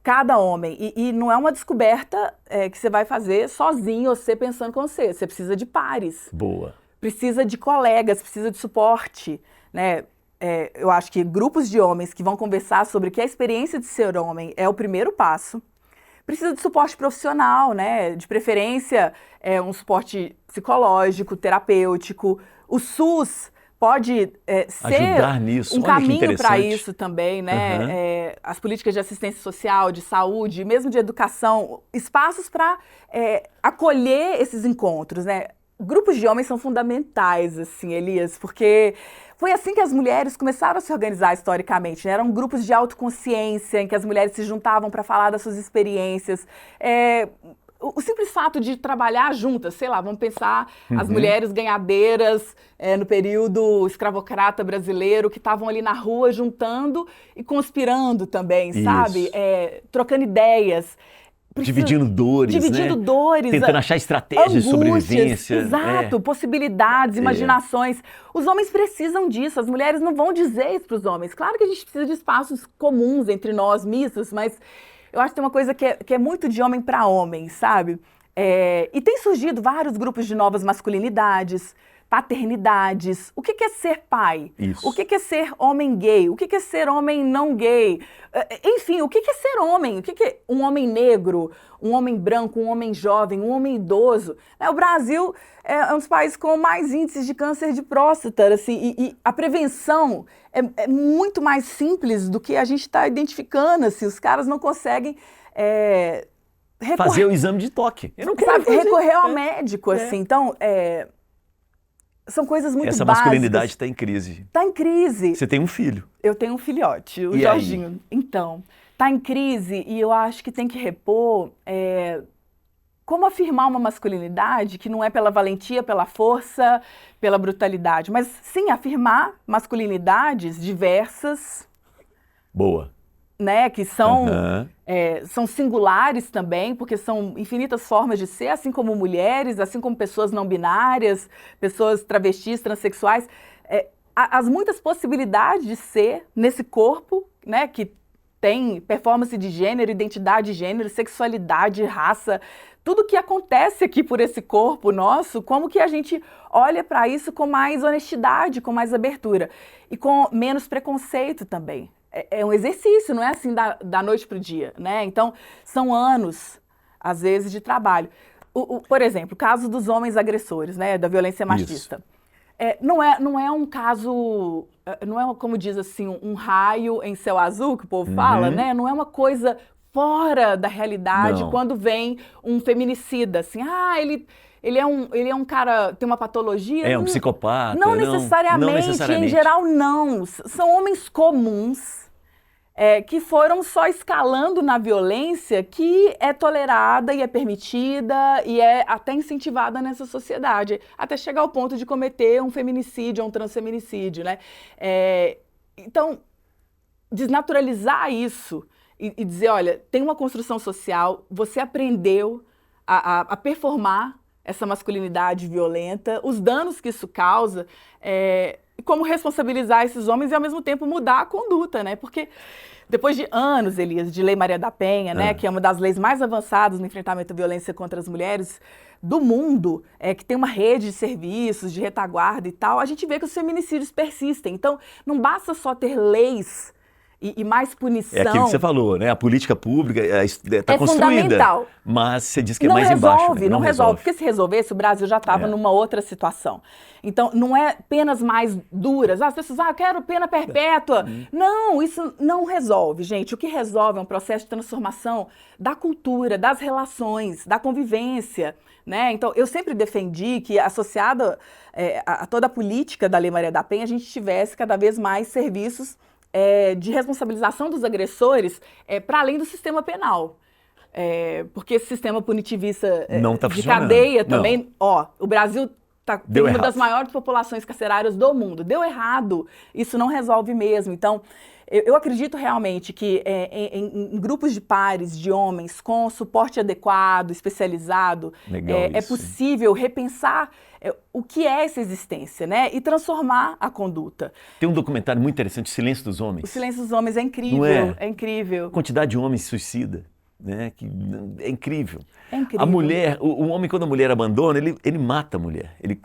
cada homem. E não é uma descoberta que você vai fazer sozinho, você pensando com você. Você precisa de pares. Boa. Precisa de colegas, precisa de suporte, né? Eu acho que grupos de homens que vão conversar sobre o que é a experiência de ser homem é o primeiro passo. Precisa de suporte profissional, né? De preferência, um suporte psicológico, terapêutico. O SUS pode ser ajudar nisso. um Olha que caminho para interessante. isso também, né? Aham. As políticas de assistência social, de saúde, mesmo de educação, espaços para acolher esses encontros, né? Grupos de homens são fundamentais, assim, Elias, porque foi assim que as mulheres começaram a se organizar historicamente, né? Eram grupos de autoconsciência, em que as mulheres se juntavam para falar das suas experiências. O simples fato de trabalhar juntas, sei lá, vamos pensar as mulheres ganhadeiras no período escravocrata brasileiro, que estavam ali na rua juntando e conspirando também, sabe? Isso. Trocando ideias. Dividindo dores, Dividindo né? dores, Tentando achar estratégias de angústias, sobrevivência. exato, possibilidades, imaginações. Os homens precisam disso, as mulheres não vão dizer isso para os homens. Claro que a gente precisa de espaços comuns entre nós, mistos, mas eu acho que tem uma coisa que é muito de homem para homem, sabe? E tem surgido vários grupos de novas masculinidades, paternidades. O que é ser pai? Isso. O que é ser homem gay? O que é ser homem não gay? Enfim, o que é ser homem? O que é um homem negro, um homem branco, um homem jovem, um homem idoso? O Brasil é um dos países com mais índices de câncer de próstata, assim, e a prevenção é muito mais simples do que a gente está identificando, assim, os caras não conseguem fazer o exame de toque. Eu não quero fazer. Recorrer ao médico, assim, então... São coisas muito Essa básicas. masculinidade está em crise. Está em crise. Você tem um filho. Eu tenho um filhote, o E Jorginho. aí? Então, está em crise e eu acho que tem que repor como afirmar uma masculinidade que não é pela valentia, pela força, pela brutalidade, mas sim afirmar masculinidades diversas. Boa. Né, que são singulares também, porque são infinitas formas de ser, assim como mulheres, assim como pessoas não binárias, pessoas travestis, transexuais. As muitas possibilidades de ser nesse corpo, né, que tem performance de gênero, identidade de gênero, sexualidade, raça, tudo que acontece aqui por esse corpo nosso, como que a gente olha para isso com mais honestidade, com mais abertura e com menos preconceito também. É um exercício, não é assim da noite para o dia, né? Então, são anos, às vezes, de trabalho. Por exemplo, o caso dos homens agressores, né? Da violência machista. Não é um caso, não é, como diz assim, um raio em céu azul, que o povo fala, né? Não é uma coisa fora da realidade quando vem um feminicida, assim, ele é um cara, tem uma patologia. É um psicopata. Não necessariamente, em geral não. São homens comuns que foram só escalando na violência que é tolerada e é permitida e é até incentivada nessa sociedade, até chegar ao ponto de cometer um feminicídio ou um transfeminicídio, né? Então, desnaturalizar isso e dizer, olha, tem uma construção social, você aprendeu a performar essa masculinidade violenta, os danos que isso causa, como responsabilizar esses homens e, ao mesmo tempo, mudar a conduta, né? Porque depois de anos, Elias, de Lei Maria da Penha, né, que é uma das leis mais avançadas no enfrentamento à violência contra as mulheres do mundo, que tem uma rede de serviços, de retaguarda e tal, a gente vê que os feminicídios persistem. Então, não basta só ter leis e mais punição. É aquilo que você falou, né? A política pública está construída, fundamental. mas você diz que é mais embaixo. Né? Não resolve, porque se resolvesse, o Brasil já estava numa outra situação. Então, não é penas mais duras. As pessoas, quero pena perpétua. Não, isso não resolve, gente. O que resolve é um processo de transformação da cultura, das relações, da convivência, né? Então, eu sempre defendi que, associada a toda a política da Lei Maria da Penha, a gente tivesse cada vez mais serviços de responsabilização dos agressores para além do sistema penal. Porque esse sistema punitivista não tá de cadeia também, o Brasil tem uma das maiores populações carcerárias do mundo. Deu errado, isso não resolve mesmo. Então, eu acredito realmente que em grupos de pares, de homens, com suporte adequado, especializado, é possível repensar o que é essa existência, né? E transformar a conduta. Tem um documentário muito interessante, O Silêncio dos Homens. O Silêncio dos Homens é incrível, é incrível. A quantidade de homens suicida, né? É incrível. É incrível. A mulher, o homem, quando a mulher abandona, ele mata a mulher, ele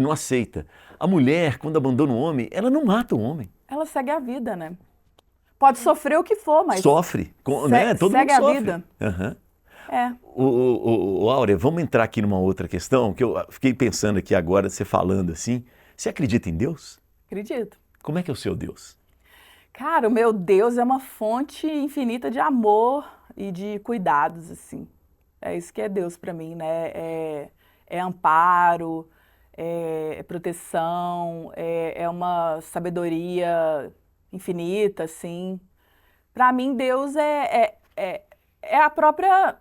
não aceita. A mulher, quando abandona o homem, ela não mata o homem. Ela segue a vida, né? Pode sofrer o que for, mas... Sofre, né? Todo mundo sofre. Segue a vida. Áurea, vamos entrar aqui numa outra questão, que eu fiquei pensando aqui agora, você falando assim, você acredita em Deus? Acredito. Como é que é o seu Deus? Cara, o meu Deus é uma fonte infinita de amor e de cuidados, assim. É isso que é Deus para mim, né? É amparo, é proteção, é uma sabedoria infinita, assim. Para mim, Deus é a própria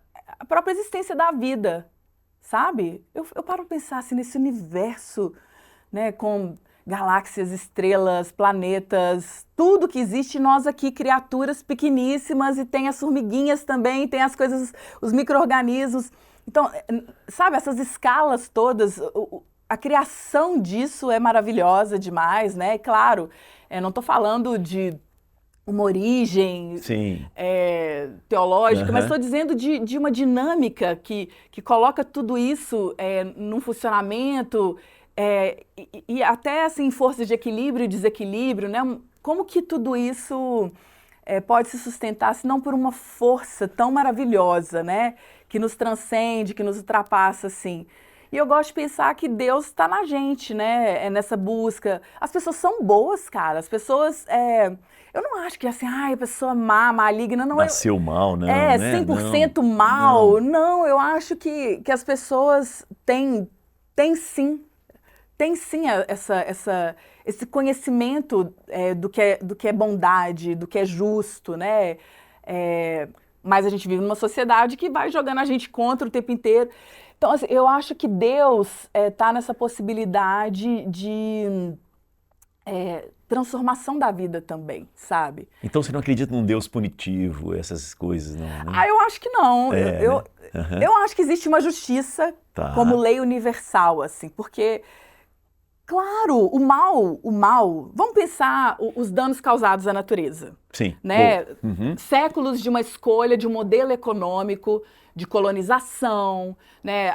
existência da vida, sabe? Eu paro pra pensar assim, nesse universo, né, com galáxias, estrelas, planetas, tudo que existe, nós aqui, criaturas pequeníssimas, e tem as formiguinhas também, tem as coisas, os micro-organismos. Então, sabe, essas escalas todas, a criação disso é maravilhosa demais, né? E claro, não estou falando de uma origem Sim. Teológica, mas Aham. estou dizendo de uma dinâmica que coloca tudo isso num funcionamento, e até assim, forças de equilíbrio e desequilíbrio, né? Como que tudo isso pode se sustentar, se não por uma força tão maravilhosa, né? Que nos transcende, que nos ultrapassa, assim. E eu gosto de pensar que Deus está na gente, né? Nessa busca. As pessoas são boas, cara. As pessoas. Eu não acho que assim, ai, a pessoa má, maligna, não. Nasceu mal, não, né? 100% Não, mal. não. Não, eu acho que as pessoas têm sim. Tem sim esse conhecimento do que é bondade, do que é justo, né? Mas a gente vive numa sociedade que vai jogando a gente contra o tempo inteiro. Então, assim, eu acho que Deus está nessa possibilidade de transformação da vida também, sabe? Então você não acredita num Deus punitivo, essas coisas, não, né? Eu acho que não. Eu, Né? Aham. eu acho que existe uma justiça Tá. como lei universal, assim, porque, claro, o mal, vamos pensar os danos causados à natureza, Sim. né? Boa. Uhum. Séculos de uma escolha de um modelo econômico, de colonização, né?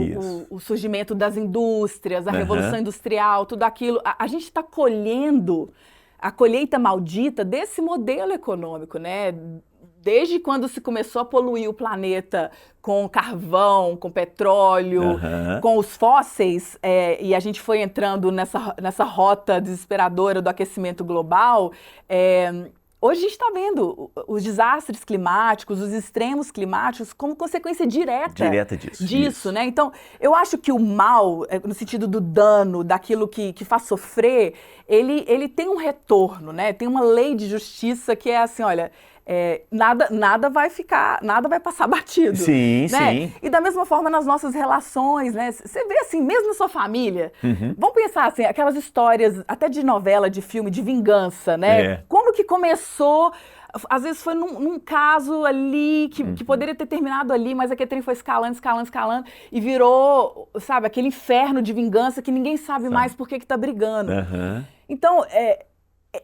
Isso. O surgimento das indústrias, a Aham. Revolução Industrial, tudo aquilo. A gente está colhendo a colheita maldita desse modelo econômico, né? Desde quando se começou a poluir o planeta com carvão, com petróleo, Aham. com os fósseis, e a gente foi entrando nessa rota desesperadora do aquecimento global, hoje a gente está vendo os desastres climáticos, os extremos climáticos como consequência direta disso. disso, né? Então, eu acho que o mal, no sentido do dano, daquilo que faz sofrer, ele tem um retorno, né? Tem uma lei de justiça que é assim, olha, nada vai passar batido. Sim, né? sim. E da mesma forma nas nossas relações, né? Você vê assim, mesmo na sua família, vamos pensar assim, aquelas histórias até de novela, de filme, de vingança, né? Como que começou? Às vezes foi num caso ali que poderia ter terminado ali, mas aquele trem foi escalando e virou, sabe, aquele inferno de vingança que ninguém sabe mais por que tá brigando. Aham. Então,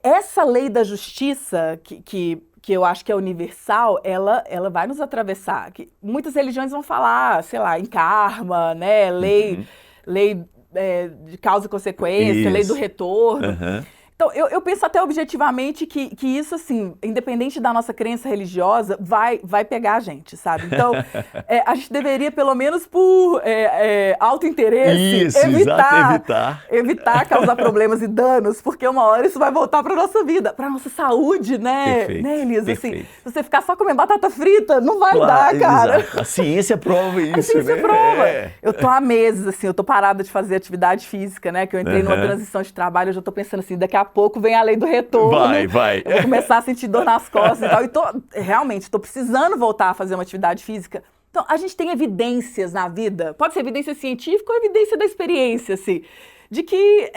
essa lei da justiça que eu acho que é universal, ela vai nos atravessar. Muitas religiões vão falar, sei lá, em karma, né? Lei de causa e consequência, lei do Isso. retorno. Aham. Então, eu penso até objetivamente que isso, assim, independente da nossa crença religiosa, vai pegar a gente, sabe? Então, a gente deveria, pelo menos por autointeresse, Isso, exato, evitar causar problemas e danos, porque uma hora isso vai voltar para nossa vida, para nossa saúde, né? Perfeito, Né, Elisa? Assim, perfeito. se você ficar só comendo batata frita, não vai Claro, dar, cara. exato. A ciência prova isso, A ciência né? prova. Eu tô há meses, assim, eu tô parada de fazer atividade física, né? Que eu entrei numa transição de trabalho, eu já tô pensando assim, daqui a pouco vem a lei do retorno. Vai. Eu vou começar a sentir dor nas costas e tal. E realmente, tô precisando voltar a fazer uma atividade física. Então, a gente tem evidências na vida, pode ser evidência científica ou evidência da experiência, assim, de que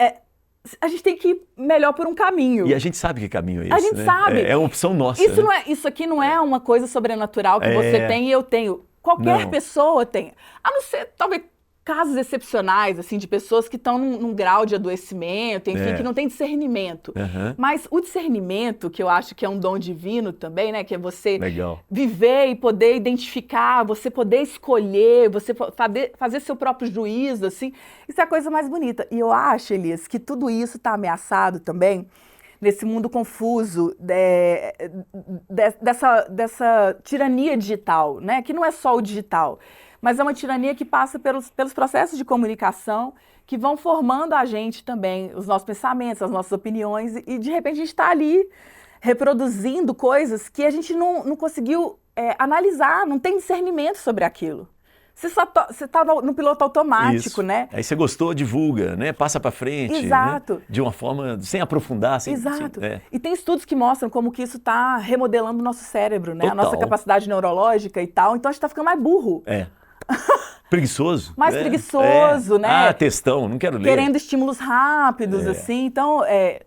a gente tem que ir melhor por um caminho. E a gente sabe que caminho é esse, A gente né? sabe. É uma opção nossa, Isso, né? isso aqui não é uma coisa sobrenatural que você tem e eu tenho. Qualquer pessoa tem. A não ser, talvez, casos excepcionais, assim, de pessoas que estão num grau de adoecimento, enfim, que não tem discernimento. Mas o discernimento, que eu acho que é um dom divino também, né? Que é você viver e poder identificar, você poder escolher, você fazer seu próprio juízo, assim. Isso é a coisa mais bonita. E eu acho, Elias, que tudo isso está ameaçado também nesse mundo confuso dessa tirania digital, né? Que não é só o digital. mas é uma tirania que passa pelos processos de comunicação que vão formando a gente também, os nossos pensamentos, as nossas opiniões, e de repente a gente está ali reproduzindo coisas que a gente não conseguiu analisar, não tem discernimento sobre aquilo. Você está no piloto automático, Isso. né? Aí você gostou, divulga, né? Passa para frente. Exato. Né? De uma forma, sem aprofundar. Exato. E tem estudos que mostram como que isso está remodelando o nosso cérebro, né? Total. A nossa capacidade neurológica e tal. Então a gente está ficando mais burro. Preguiçoso. Mais preguiçoso, né? Textão, não quero ler. Querendo estímulos rápidos, assim. Então,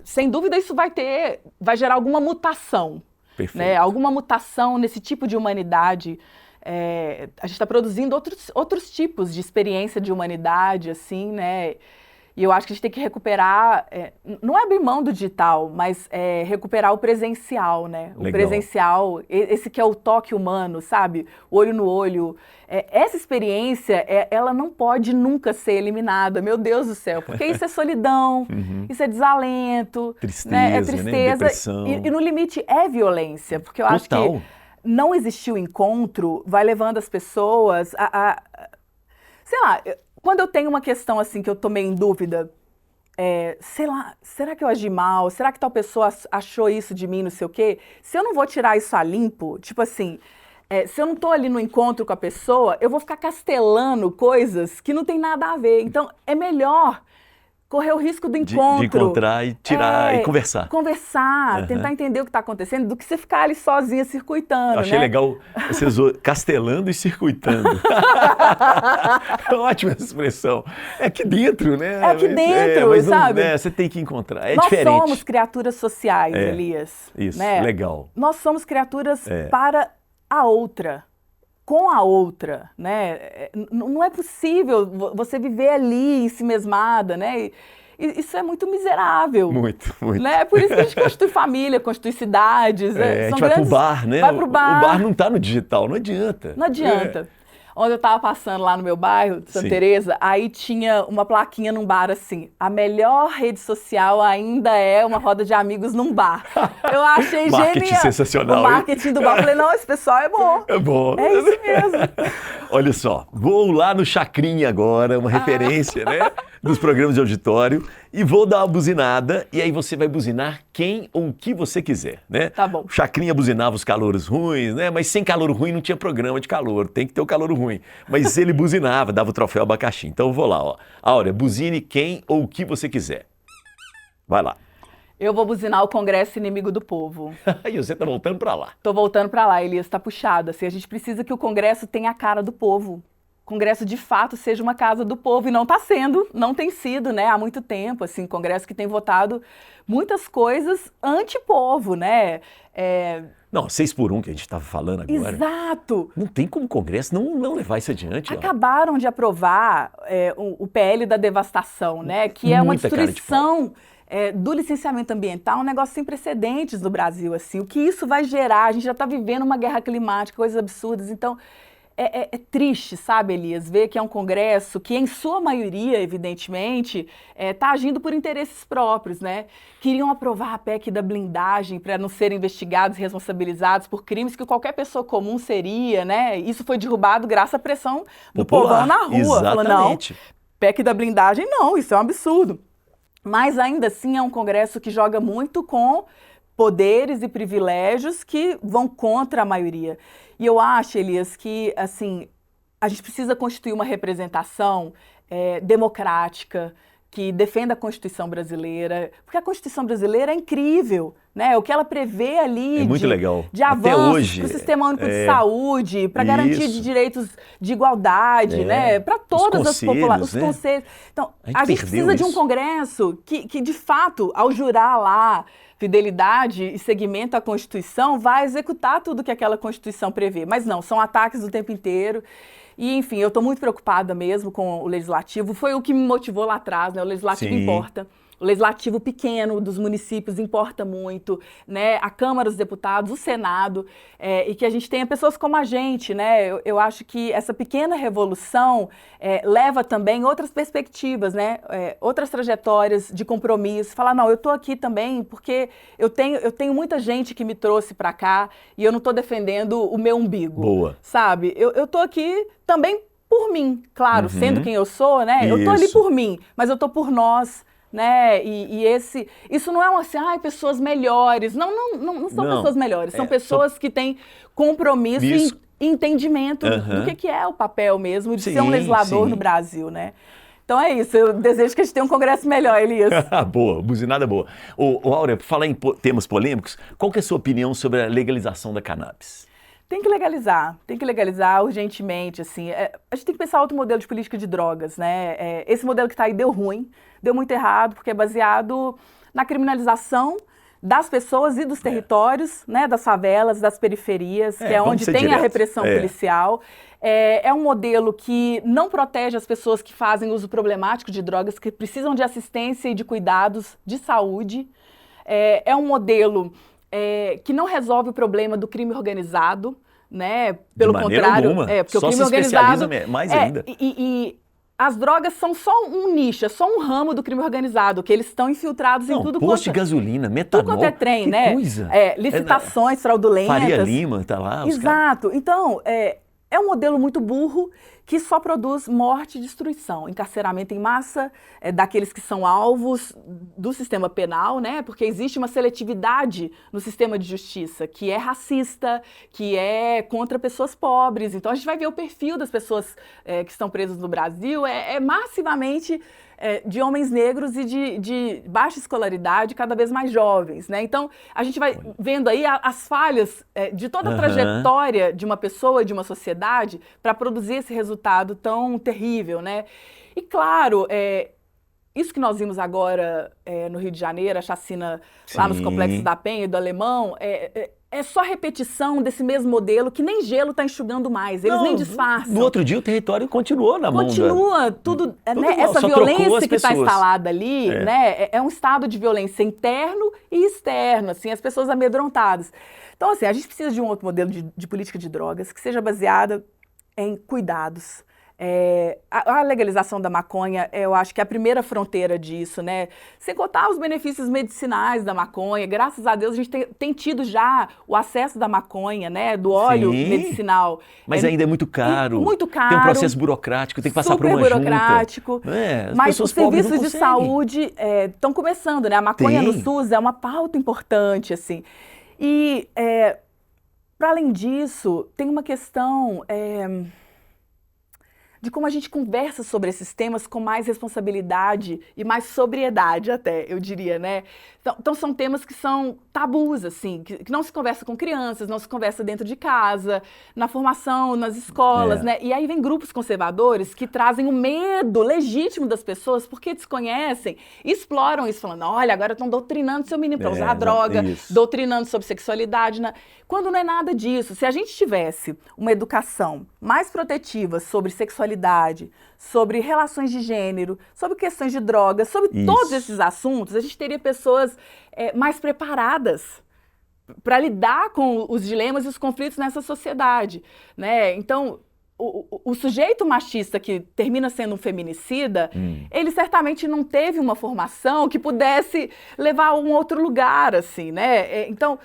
sem dúvida, isso vai gerar alguma mutação. Perfeito. Né? Alguma mutação nesse tipo de humanidade. A gente está produzindo outros tipos de experiência de humanidade, assim, né? E eu acho que a gente tem que recuperar, não é abrir mão do digital, mas recuperar o presencial, né? Legal. O presencial, esse que é o toque humano, sabe? Olho no olho. Essa experiência, ela não pode nunca ser eliminada, meu Deus do céu, porque isso é solidão, isso é desalento, tristeza, né? É tristeza, né? Depressão. E no limite é violência, porque eu acho que não existir o encontro vai levando as pessoas sei lá, quando eu tenho uma questão assim que eu tô meio em dúvida, sei lá, será que eu agi mal? Será que tal pessoa achou isso de mim, não sei o quê? Se eu não vou tirar isso a limpo, tipo assim, se eu não tô ali no encontro com a pessoa, eu vou ficar castelando coisas que não tem nada a ver. Então, é melhor correr o risco do encontro. De encontrar e tirar e conversar. Conversar, tentar entender o que está acontecendo, do que você ficar ali sozinha circuitando. Eu achei legal, você usou castelando e circuitando. É uma ótima expressão. É aqui dentro, né? É aqui dentro, mas sabe? Não, você tem que encontrar, Nós diferente. Nós somos criaturas sociais, Elias. Isso, né? Legal. Nós somos criaturas para a outra. Com a outra, né? Não é possível você viver ali ensimesmada, né? E isso é muito miserável. Muito, muito. Né? Por isso que a gente constitui família, constitui cidades. A gente vai pro bar, né? Vai pro bar. O bar não tá no digital, não adianta. Não adianta. Onde eu estava passando lá no meu bairro, Santa Teresa, aí tinha uma plaquinha num bar assim, a melhor rede social ainda é uma roda de amigos num bar. Eu achei genial. Marketing sensacional. O marketing do bar. Eu falei, não, esse pessoal é bom. É bom. É isso mesmo. Olha só, vou lá no Chacrinha agora, uma referência, né? Dos programas de auditório, e vou dar uma buzinada, e aí você vai buzinar quem ou o que você quiser, né? Tá bom. O Chacrinha buzinava os calouros ruins, né? Mas sem calor ruim não tinha programa de calor, tem que ter o calor ruim. Mas ele buzinava, dava o troféu abacaxi. Então eu vou lá, ó. Áurea, buzine quem ou o que você quiser. Vai lá. Eu vou buzinar o Congresso Inimigo do Povo. E você tá voltando pra lá. Tô voltando pra lá, Elias, tá puxado. Assim, a gente precisa que o Congresso tenha a cara do povo. O Congresso, de fato, seja uma casa do povo, e não está sendo, não tem sido, né, há muito tempo, assim, Congresso que tem votado muitas coisas anti-povo, né? Não, 6x1 que a gente estava falando agora. Exato! Não tem como o Congresso não levar isso adiante. Acabaram de aprovar o PL da devastação, né, que é uma destruição do licenciamento ambiental, um negócio sem precedentes no Brasil, assim. O que isso vai gerar? A gente já está vivendo uma guerra climática, coisas absurdas, então... É triste, sabe, Elias, ver que é um Congresso que, em sua maioria, evidentemente, está agindo por interesses próprios, né? Queriam aprovar a PEC da blindagem para não serem investigados e responsabilizados por crimes que qualquer pessoa comum seria, né? Isso foi derrubado graças à pressão do povão na rua. Exatamente. Falou, não, PEC da blindagem não, isso é um absurdo. Mas, ainda assim, é um Congresso que joga muito com poderes e privilégios que vão contra a maioria. E eu acho, Elias, que assim, a gente precisa constituir uma representação democrática, que defenda a Constituição brasileira, porque a Constituição brasileira é incrível, né? O que ela prevê ali muito legal. De avanços para o Sistema Único de Saúde, para garantia de direitos de igualdade, né? Para todas as populações, os conselhos. Então, a gente precisa de um Congresso que, de fato, ao jurar lá fidelidade e seguimento à Constituição, vai executar tudo que aquela Constituição prevê. Mas não, são ataques o tempo inteiro. E, enfim, eu estou muito preocupada mesmo com o Legislativo. Foi o que me motivou lá atrás, né? O Legislativo importa. O Legislativo pequeno dos municípios importa muito, né? A Câmara dos Deputados, o Senado, e que a gente tenha pessoas como a gente, né? Eu acho que essa pequena revolução leva também outras perspectivas, né? Outras trajetórias de compromisso. Falar, não, eu estou aqui também porque eu tenho muita gente que me trouxe para cá e eu não estou defendendo o meu umbigo. Boa. Sabe? Eu estou aqui também por mim, claro, sendo quem eu sou, né? Eu tô ali Isso. por mim, mas eu tô por nós, né? Isso não é assim, pessoas melhores. Não são Não. pessoas melhores, são É, pessoas que têm compromisso Isso. e entendimento do Aham. que é o papel mesmo de ser um Sim, legislador no sim. Brasil, né? Então é isso, eu desejo que a gente tenha um congresso melhor, Elias. Boa, buzinada boa. Ô, Áurea, por falar em temas polêmicos, qual que é a sua opinião sobre a legalização da cannabis? Tem que legalizar urgentemente, assim. A gente tem que pensar outro modelo de política de drogas, né? Esse modelo que está aí deu ruim, deu muito errado, porque é baseado na criminalização das pessoas e dos territórios, né? Das favelas, das periferias, que é vamos onde ser tem a diretos. repressão policial. É um modelo que não protege as pessoas que fazem uso problemático de drogas, que precisam de assistência e de cuidados de saúde. É um modelo que não resolve o problema do crime organizado, né? Pelo De maneira contrário, alguma. porque Só o crime se especializa organizado mais ainda. e as drogas são só um nicho, é só um ramo do crime organizado, que eles estão infiltrados em Não, tudo posto de quanto gasolina, tudo metanol, quanto é trem, que né? coisa. Licitações fraudulentas. Faria Lima, tá lá, os caras. Exato. Então, é um modelo muito burro que só produz morte e destruição, encarceramento em massa daqueles que são alvos do sistema penal, né? Porque existe uma seletividade no sistema de justiça que é racista, que é contra pessoas pobres. Então, a gente vai ver o perfil das pessoas que estão presas no Brasil, massivamente de homens negros e de baixa escolaridade, cada vez mais jovens, né? Então, a gente vai vendo aí as falhas de toda a trajetória de uma pessoa, de uma sociedade, para produzir esse resultado tão terrível, né? E, claro, isso que nós vimos agora no Rio de Janeiro, a chacina lá nos complexos da Penha e do Alemão, é só repetição desse mesmo modelo que nem gelo está enxugando mais, eles nem disfarçam. No outro dia o território continuou na mão Continua, tudo né? igual, Essa só trocou violência as que está pessoas. instalada ali, né? É um estado de violência interno e externo, assim, as pessoas amedrontadas. Então, assim, a gente precisa de um outro modelo de política de drogas que seja baseada em cuidados. A legalização da maconha, eu acho que é a primeira fronteira disso, né? Sem contar os benefícios medicinais da maconha. Graças a Deus, a gente tem tido já o acesso da maconha, né? Do óleo medicinal. Mas ainda é muito caro. Muito caro. Tem um processo burocrático, tem que passar por uma burocrático. junta. As Mas pessoas os pobres não serviços de conseguem. saúde estão começando, né? A maconha no SUS é uma pauta importante, assim. E, para além disso, tem uma questão de como a gente conversa sobre esses temas com mais responsabilidade e mais sobriedade até, eu diria, né? Então são temas que são tabus, assim, que não se conversa com crianças, não se conversa dentro de casa, na formação, nas escolas, né? E aí vem grupos conservadores que trazem o medo legítimo das pessoas porque desconhecem e exploram isso, falando, olha, agora estão doutrinando seu menino para usar droga, doutrinando sobre sexualidade, né? Quando não é nada disso. Se a gente tivesse uma educação mais protetiva sobre sexualidade, sobre relações de gênero, sobre questões de drogas, sobre todos esses assuntos, a gente teria pessoas mais preparadas para lidar com os dilemas e os conflitos nessa sociedade, né? Então, o sujeito machista que termina sendo um feminicida, ele certamente não teve uma formação que pudesse levar a um outro lugar, assim, né? Então...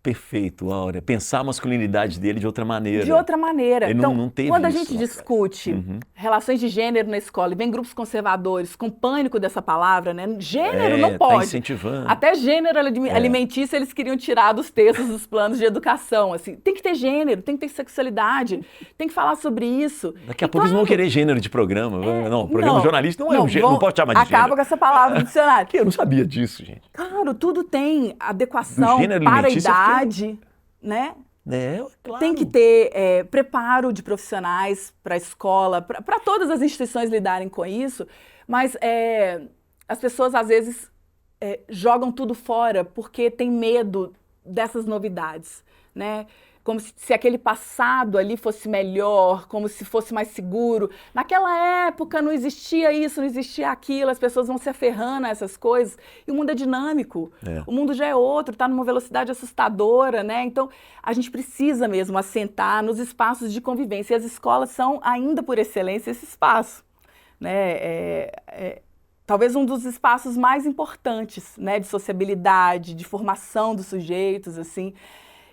Perfeito, Áurea. Pensar a masculinidade dele de outra maneira. De outra maneira. Ele então, não teve quando a isso gente lá discute relações de gênero na escola e vem grupos conservadores com pânico dessa palavra, né? Gênero não pode. Tá incentivando. Até gênero alimentício eles queriam tirar dos textos dos planos de educação. Assim, tem que ter gênero, tem que ter sexualidade, tem que falar sobre isso. Daqui a pouco eles vão querer gênero de programa. Não, programa jornalista não é um gênero, não pode chamar de gênero. Acaba com essa palavra do dicionário. Eu não sabia disso, gente. Claro, tudo tem adequação para a idade. Né? Claro. Tem que ter preparo de profissionais para a escola, para todas as instituições lidarem com isso, mas as pessoas às vezes jogam tudo fora porque tem medo dessas novidades, né? Como se aquele passado ali fosse melhor, como se fosse mais seguro. Naquela época não existia isso, não existia aquilo, as pessoas vão se aferrando a essas coisas. E o mundo é dinâmico, o mundo já é outro, está numa velocidade assustadora, né? Então, a gente precisa mesmo assentar nos espaços de convivência. E as escolas são, ainda por excelência, esse espaço, né? Talvez um dos espaços mais importantes, né? De sociabilidade, de formação dos sujeitos, assim.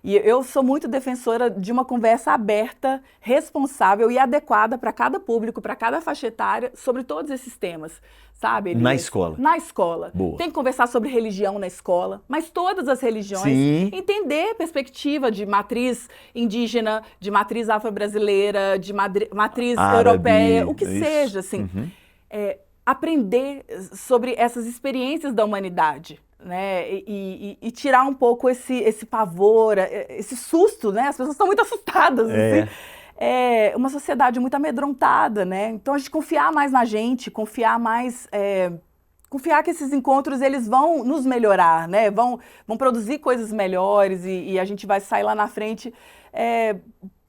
E eu sou muito defensora de uma conversa aberta, responsável e adequada para cada público, para cada faixa etária, sobre todos esses temas, sabe, Elias? Na escola. Na escola. Boa. Tem que conversar sobre religião na escola, mas todas as religiões. Sim. Entender a perspectiva de matriz indígena, de matriz afro-brasileira, de matriz Árabe, europeia, o que isso. seja, assim. Aprender sobre essas experiências da humanidade, né? E tirar um pouco esse pavor, esse susto, né? As pessoas estão muito assustadas, assim. É uma sociedade muito amedrontada, né? Então a gente confiar mais na gente, confiar que esses encontros eles vão nos melhorar, né? Vão produzir coisas melhores e a gente vai sair lá na frente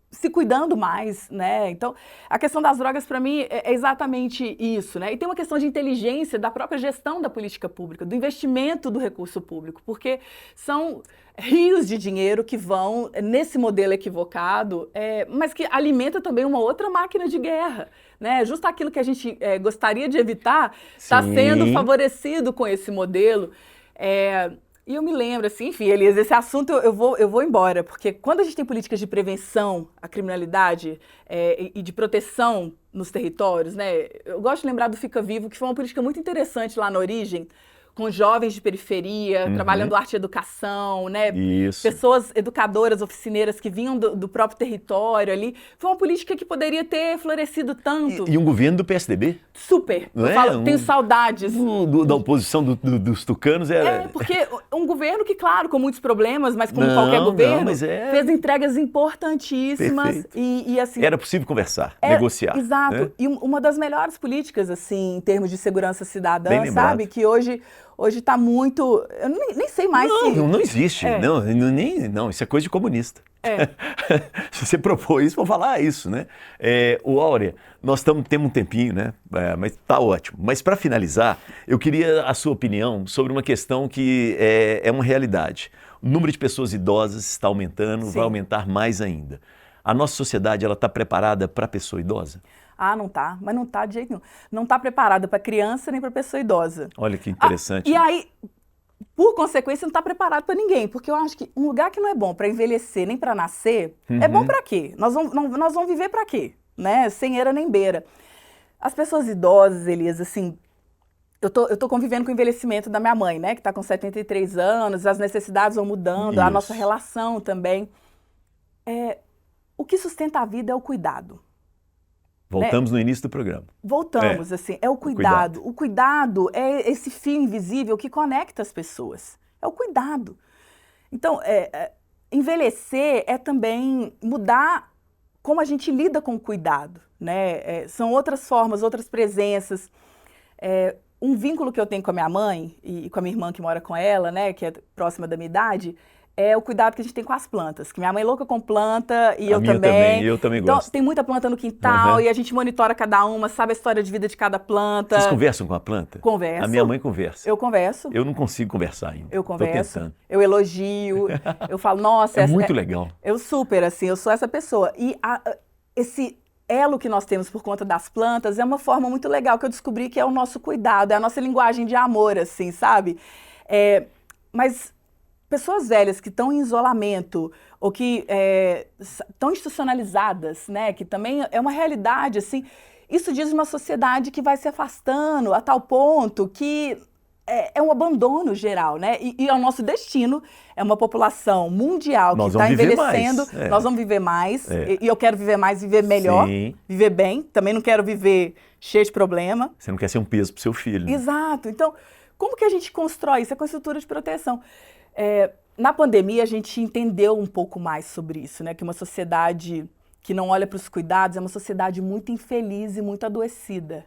se cuidando mais, né? Então, a questão das drogas, para mim, é exatamente isso, né? E tem uma questão de inteligência da própria gestão da política pública, do investimento do recurso público, porque são rios de dinheiro que vão nesse modelo equivocado, mas que alimenta também uma outra máquina de guerra, né? Justo aquilo que a gente gostaria de evitar está sendo favorecido com esse modelo. E eu me lembro, assim, enfim, Elias, esse assunto eu vou embora, porque quando a gente tem políticas de prevenção à criminalidade e de proteção nos territórios, né, eu gosto de lembrar do Fica Vivo, que foi uma política muito interessante lá na origem, com jovens de periferia, trabalhando arte e educação, né? Isso. Pessoas educadoras, oficineiras que vinham do próprio território ali. Foi uma política que poderia ter florescido tanto. E um governo do PSDB? Super. Não eu falo, tenho saudades. Da oposição dos tucanos. Porque um governo que, claro, com muitos problemas, mas como qualquer governo, fez entregas importantíssimas. E, assim, era possível conversar, negociar. Exato. Né? E uma das melhores políticas, assim, em termos de segurança cidadã, Bem lembrado. sabe? Que hoje está muito... Eu nem sei mais se... Não existe. Não, isso é coisa de comunista. Se você propor isso, vou falar isso, né? O Áurea, nós temos um tempinho, né? Mas tá ótimo. Mas para finalizar, eu queria a sua opinião sobre uma questão que é uma realidade. O número de pessoas idosas está aumentando, vai aumentar mais ainda. A nossa sociedade, ela está preparada para a pessoa idosa? Não tá, mas não tá de jeito nenhum. Não tá preparada para criança nem para pessoa idosa. Olha que interessante. E aí, por consequência, não tá preparado para ninguém, porque eu acho que um lugar que não é bom para envelhecer nem para nascer, é bom para quê? Nós vamos viver para quê? Né? Sem eira nem beira. As pessoas idosas, Elias, assim, eu tô convivendo com o envelhecimento da minha mãe, né, que tá com 73 anos, as necessidades vão mudando, a nossa relação também. O que sustenta a vida é o cuidado. Voltamos no início do programa. Voltamos, assim, é o cuidado. O cuidado é esse fio invisível que conecta as pessoas. É o cuidado. Então, envelhecer é também mudar como a gente lida com o cuidado, né? São outras formas, outras presenças. Um vínculo que eu tenho com a minha mãe e com a minha irmã que mora com ela, né, que é próxima da minha idade, é o cuidado que a gente tem com as plantas. Que minha mãe é louca com planta e eu também. Eu também então, gosto. tem muita planta no quintal e a gente monitora cada uma, sabe a história de vida de cada planta. Vocês conversam com a planta? Converso. A minha mãe conversa. Eu converso. Eu não consigo conversar ainda. Eu converso. Tô tentando. Eu elogio. Eu falo, nossa... É muito legal. Eu super, assim, eu sou essa pessoa. E esse elo que nós temos por conta das plantas é uma forma muito legal que eu descobri que é o nosso cuidado, é a nossa linguagem de amor, assim, sabe? Mas pessoas velhas que estão em isolamento ou que estão institucionalizadas, né, que também é uma realidade, assim, isso diz uma sociedade que vai se afastando a tal ponto que é um abandono geral, né? E é o nosso destino, é uma população mundial que está envelhecendo, nós vamos viver mais, e eu quero viver mais, viver melhor, viver bem, também não quero viver cheio de problema. Você não quer ser um peso para o seu filho. Né? Exato, então, como que a gente constrói isso? É com estrutura de proteção. Na pandemia, a gente entendeu um pouco mais sobre isso, né? Que uma sociedade que não olha para os cuidados é uma sociedade muito infeliz e muito adoecida.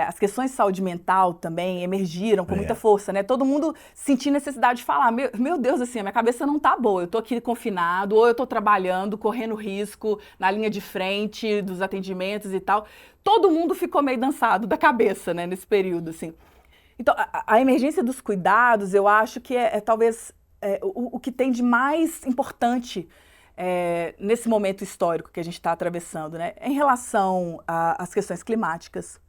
As questões de saúde mental também emergiram com muita força, né? Todo mundo sentia necessidade de falar, meu Deus, assim, a minha cabeça não tá boa, eu tô aqui confinado, ou eu tô trabalhando, correndo risco na linha de frente dos atendimentos e tal. Todo mundo ficou meio dançado da cabeça, né, nesse período, assim. Então, a emergência dos cuidados, eu acho que talvez o que tem de mais importante nesse momento histórico que a gente está atravessando, né? Em relação às questões climáticas,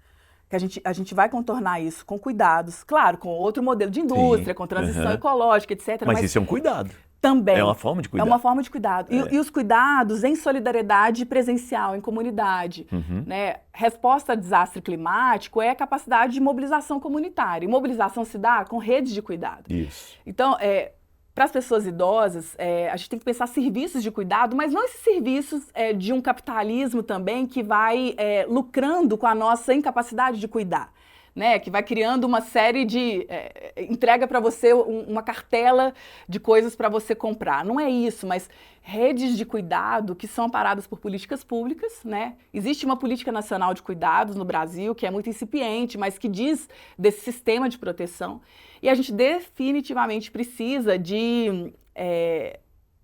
que a gente vai contornar isso com cuidados, claro, com outro modelo de indústria, com transição ecológica, etc. Mas isso é um cuidado. Também. É uma forma de cuidar. É uma forma de cuidado. E os cuidados em solidariedade presencial, em comunidade. Né? Resposta a desastre climático é a capacidade de mobilização comunitária. E mobilização se dá com redes de cuidado. Isso. Então, para as pessoas idosas, a gente tem que pensar serviços de cuidado, mas não esses serviços de um capitalismo também que vai lucrando com a nossa incapacidade de cuidar. Né, que vai criando uma série de... entrega para você uma cartela de coisas para você comprar. Não é isso, mas redes de cuidado que são amparadas por políticas públicas. Né? Existe uma política nacional de cuidados no Brasil, que é muito incipiente, mas que diz desse sistema de proteção. E a gente definitivamente precisa de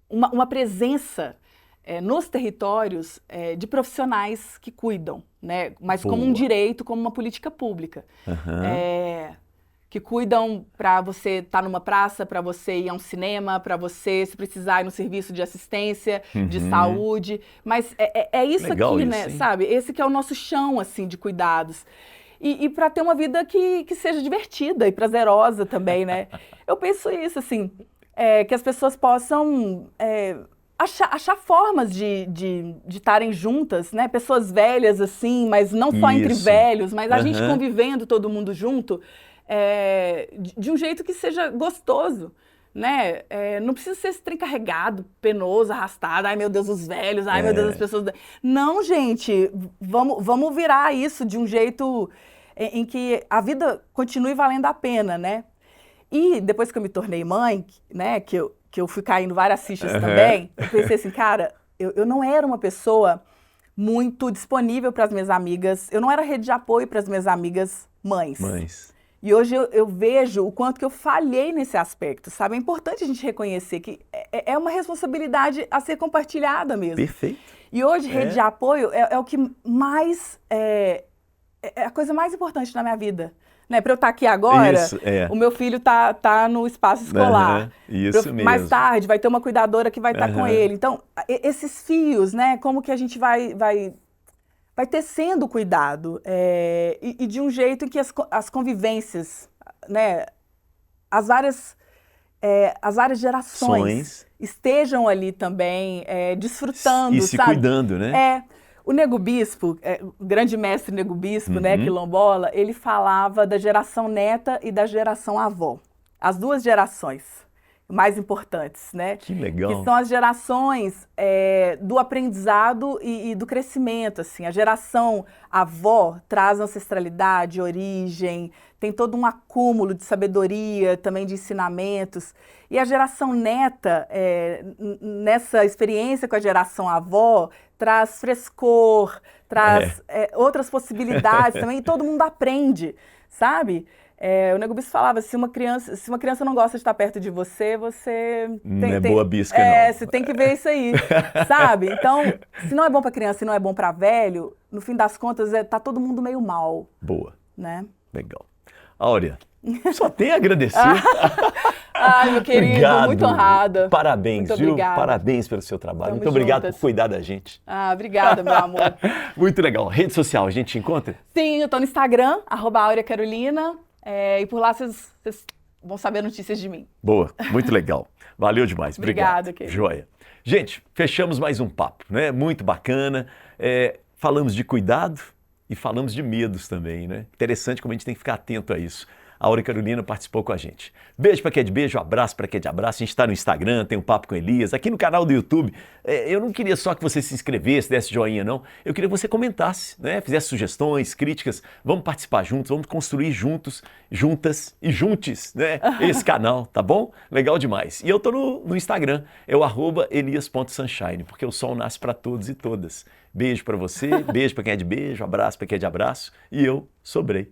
uma presença nos territórios de profissionais que cuidam, né? Mas como um direito, como uma política pública. Que cuidam para você estar numa praça, para você ir a um cinema, para você, se precisar, ir no serviço de assistência, de saúde. Mas é isso legal aqui, isso, né? Hein? Sabe? Esse que é o nosso chão, assim, de cuidados. E para ter uma vida que seja divertida e prazerosa também, né? Eu penso isso, assim, que as pessoas possam... achar formas de estarem juntas, né? Pessoas velhas, assim, mas não só entre velhos, mas a gente convivendo todo mundo junto, de um jeito que seja gostoso, né? Não precisa ser esse trem carregado, penoso, arrastado, ai meu Deus, os velhos, ai meu Deus, as pessoas... Não, gente, vamos virar isso de um jeito em que a vida continue valendo a pena, né? E depois que eu me tornei mãe, né, que eu fui caindo várias fichas também, eu pensei assim, cara, eu não era uma pessoa muito disponível para as minhas amigas, eu não era rede de apoio para as minhas amigas mães. E hoje eu vejo o quanto que eu falhei nesse aspecto, sabe? É importante a gente reconhecer que é uma responsabilidade a ser compartilhada mesmo. Perfeito. E hoje rede de apoio é o que mais... é a coisa mais importante na minha vida. Né, para eu estar aqui agora, o meu filho tá no espaço escolar. Isso mesmo. Mais tarde vai ter uma cuidadora que vai estar com ele. Então, esses fios, né, como que a gente vai tecendo cuidado e de um jeito em que as convivências, né, as várias gerações estejam ali também desfrutando, e se cuidando, né? O Nego Bispo, o grande mestre Nego Bispo, né, quilombola, ele falava da geração neta e da geração avó. As duas gerações mais importantes, né? Que legal. Que são as gerações do aprendizado e do crescimento, assim. A geração avó traz ancestralidade, origem, tem todo um acúmulo de sabedoria, também de ensinamentos. E a geração neta, nessa experiência com a geração avó, traz frescor, traz outras possibilidades também, e todo mundo aprende, sabe? O Nego Bispo falava, se uma criança não gosta de estar perto de você, não é boa bisca, não. Você tem que ver isso aí, sabe? Então, se não é bom para criança e não é bom para velho, no fim das contas, tá todo mundo meio mal. Boa. Né? Legal. Áurea, só tem a agradecer. Ai, meu querido, obrigado. Muito honrada. Parabéns, muito viu? Obrigada. Parabéns pelo seu trabalho. Tamo muito obrigado juntas. por cuidar da gente. Obrigada, meu amor. Muito legal. Rede social, a gente te encontra? Sim, eu tô no Instagram, @AureaCarolina, e por lá vocês vão saber notícias de mim. Boa, muito legal. Valeu demais. Obrigada, obrigado. querido. Joia. Gente, fechamos mais um papo, né? Muito bacana. Falamos de cuidado e falamos de medos também, né? Interessante como a gente tem que ficar atento a isso. A Áurea Carolina participou com a gente. Beijo para quem é de beijo, abraço para quem é de abraço. A gente está no Instagram, tem um papo com Elias, aqui no canal do YouTube. Eu não queria só que você se inscrevesse, desse joinha, não. Eu queria que você comentasse, né? Fizesse sugestões, críticas. Vamos participar juntos, vamos construir juntos, juntas e juntes, né? Esse canal, tá bom? Legal demais. E eu tô no Instagram, é o @elias.sunshine, porque o sol nasce para todos e todas. Beijo para você, beijo para quem é de beijo, abraço para quem é de abraço. E eu sobrei.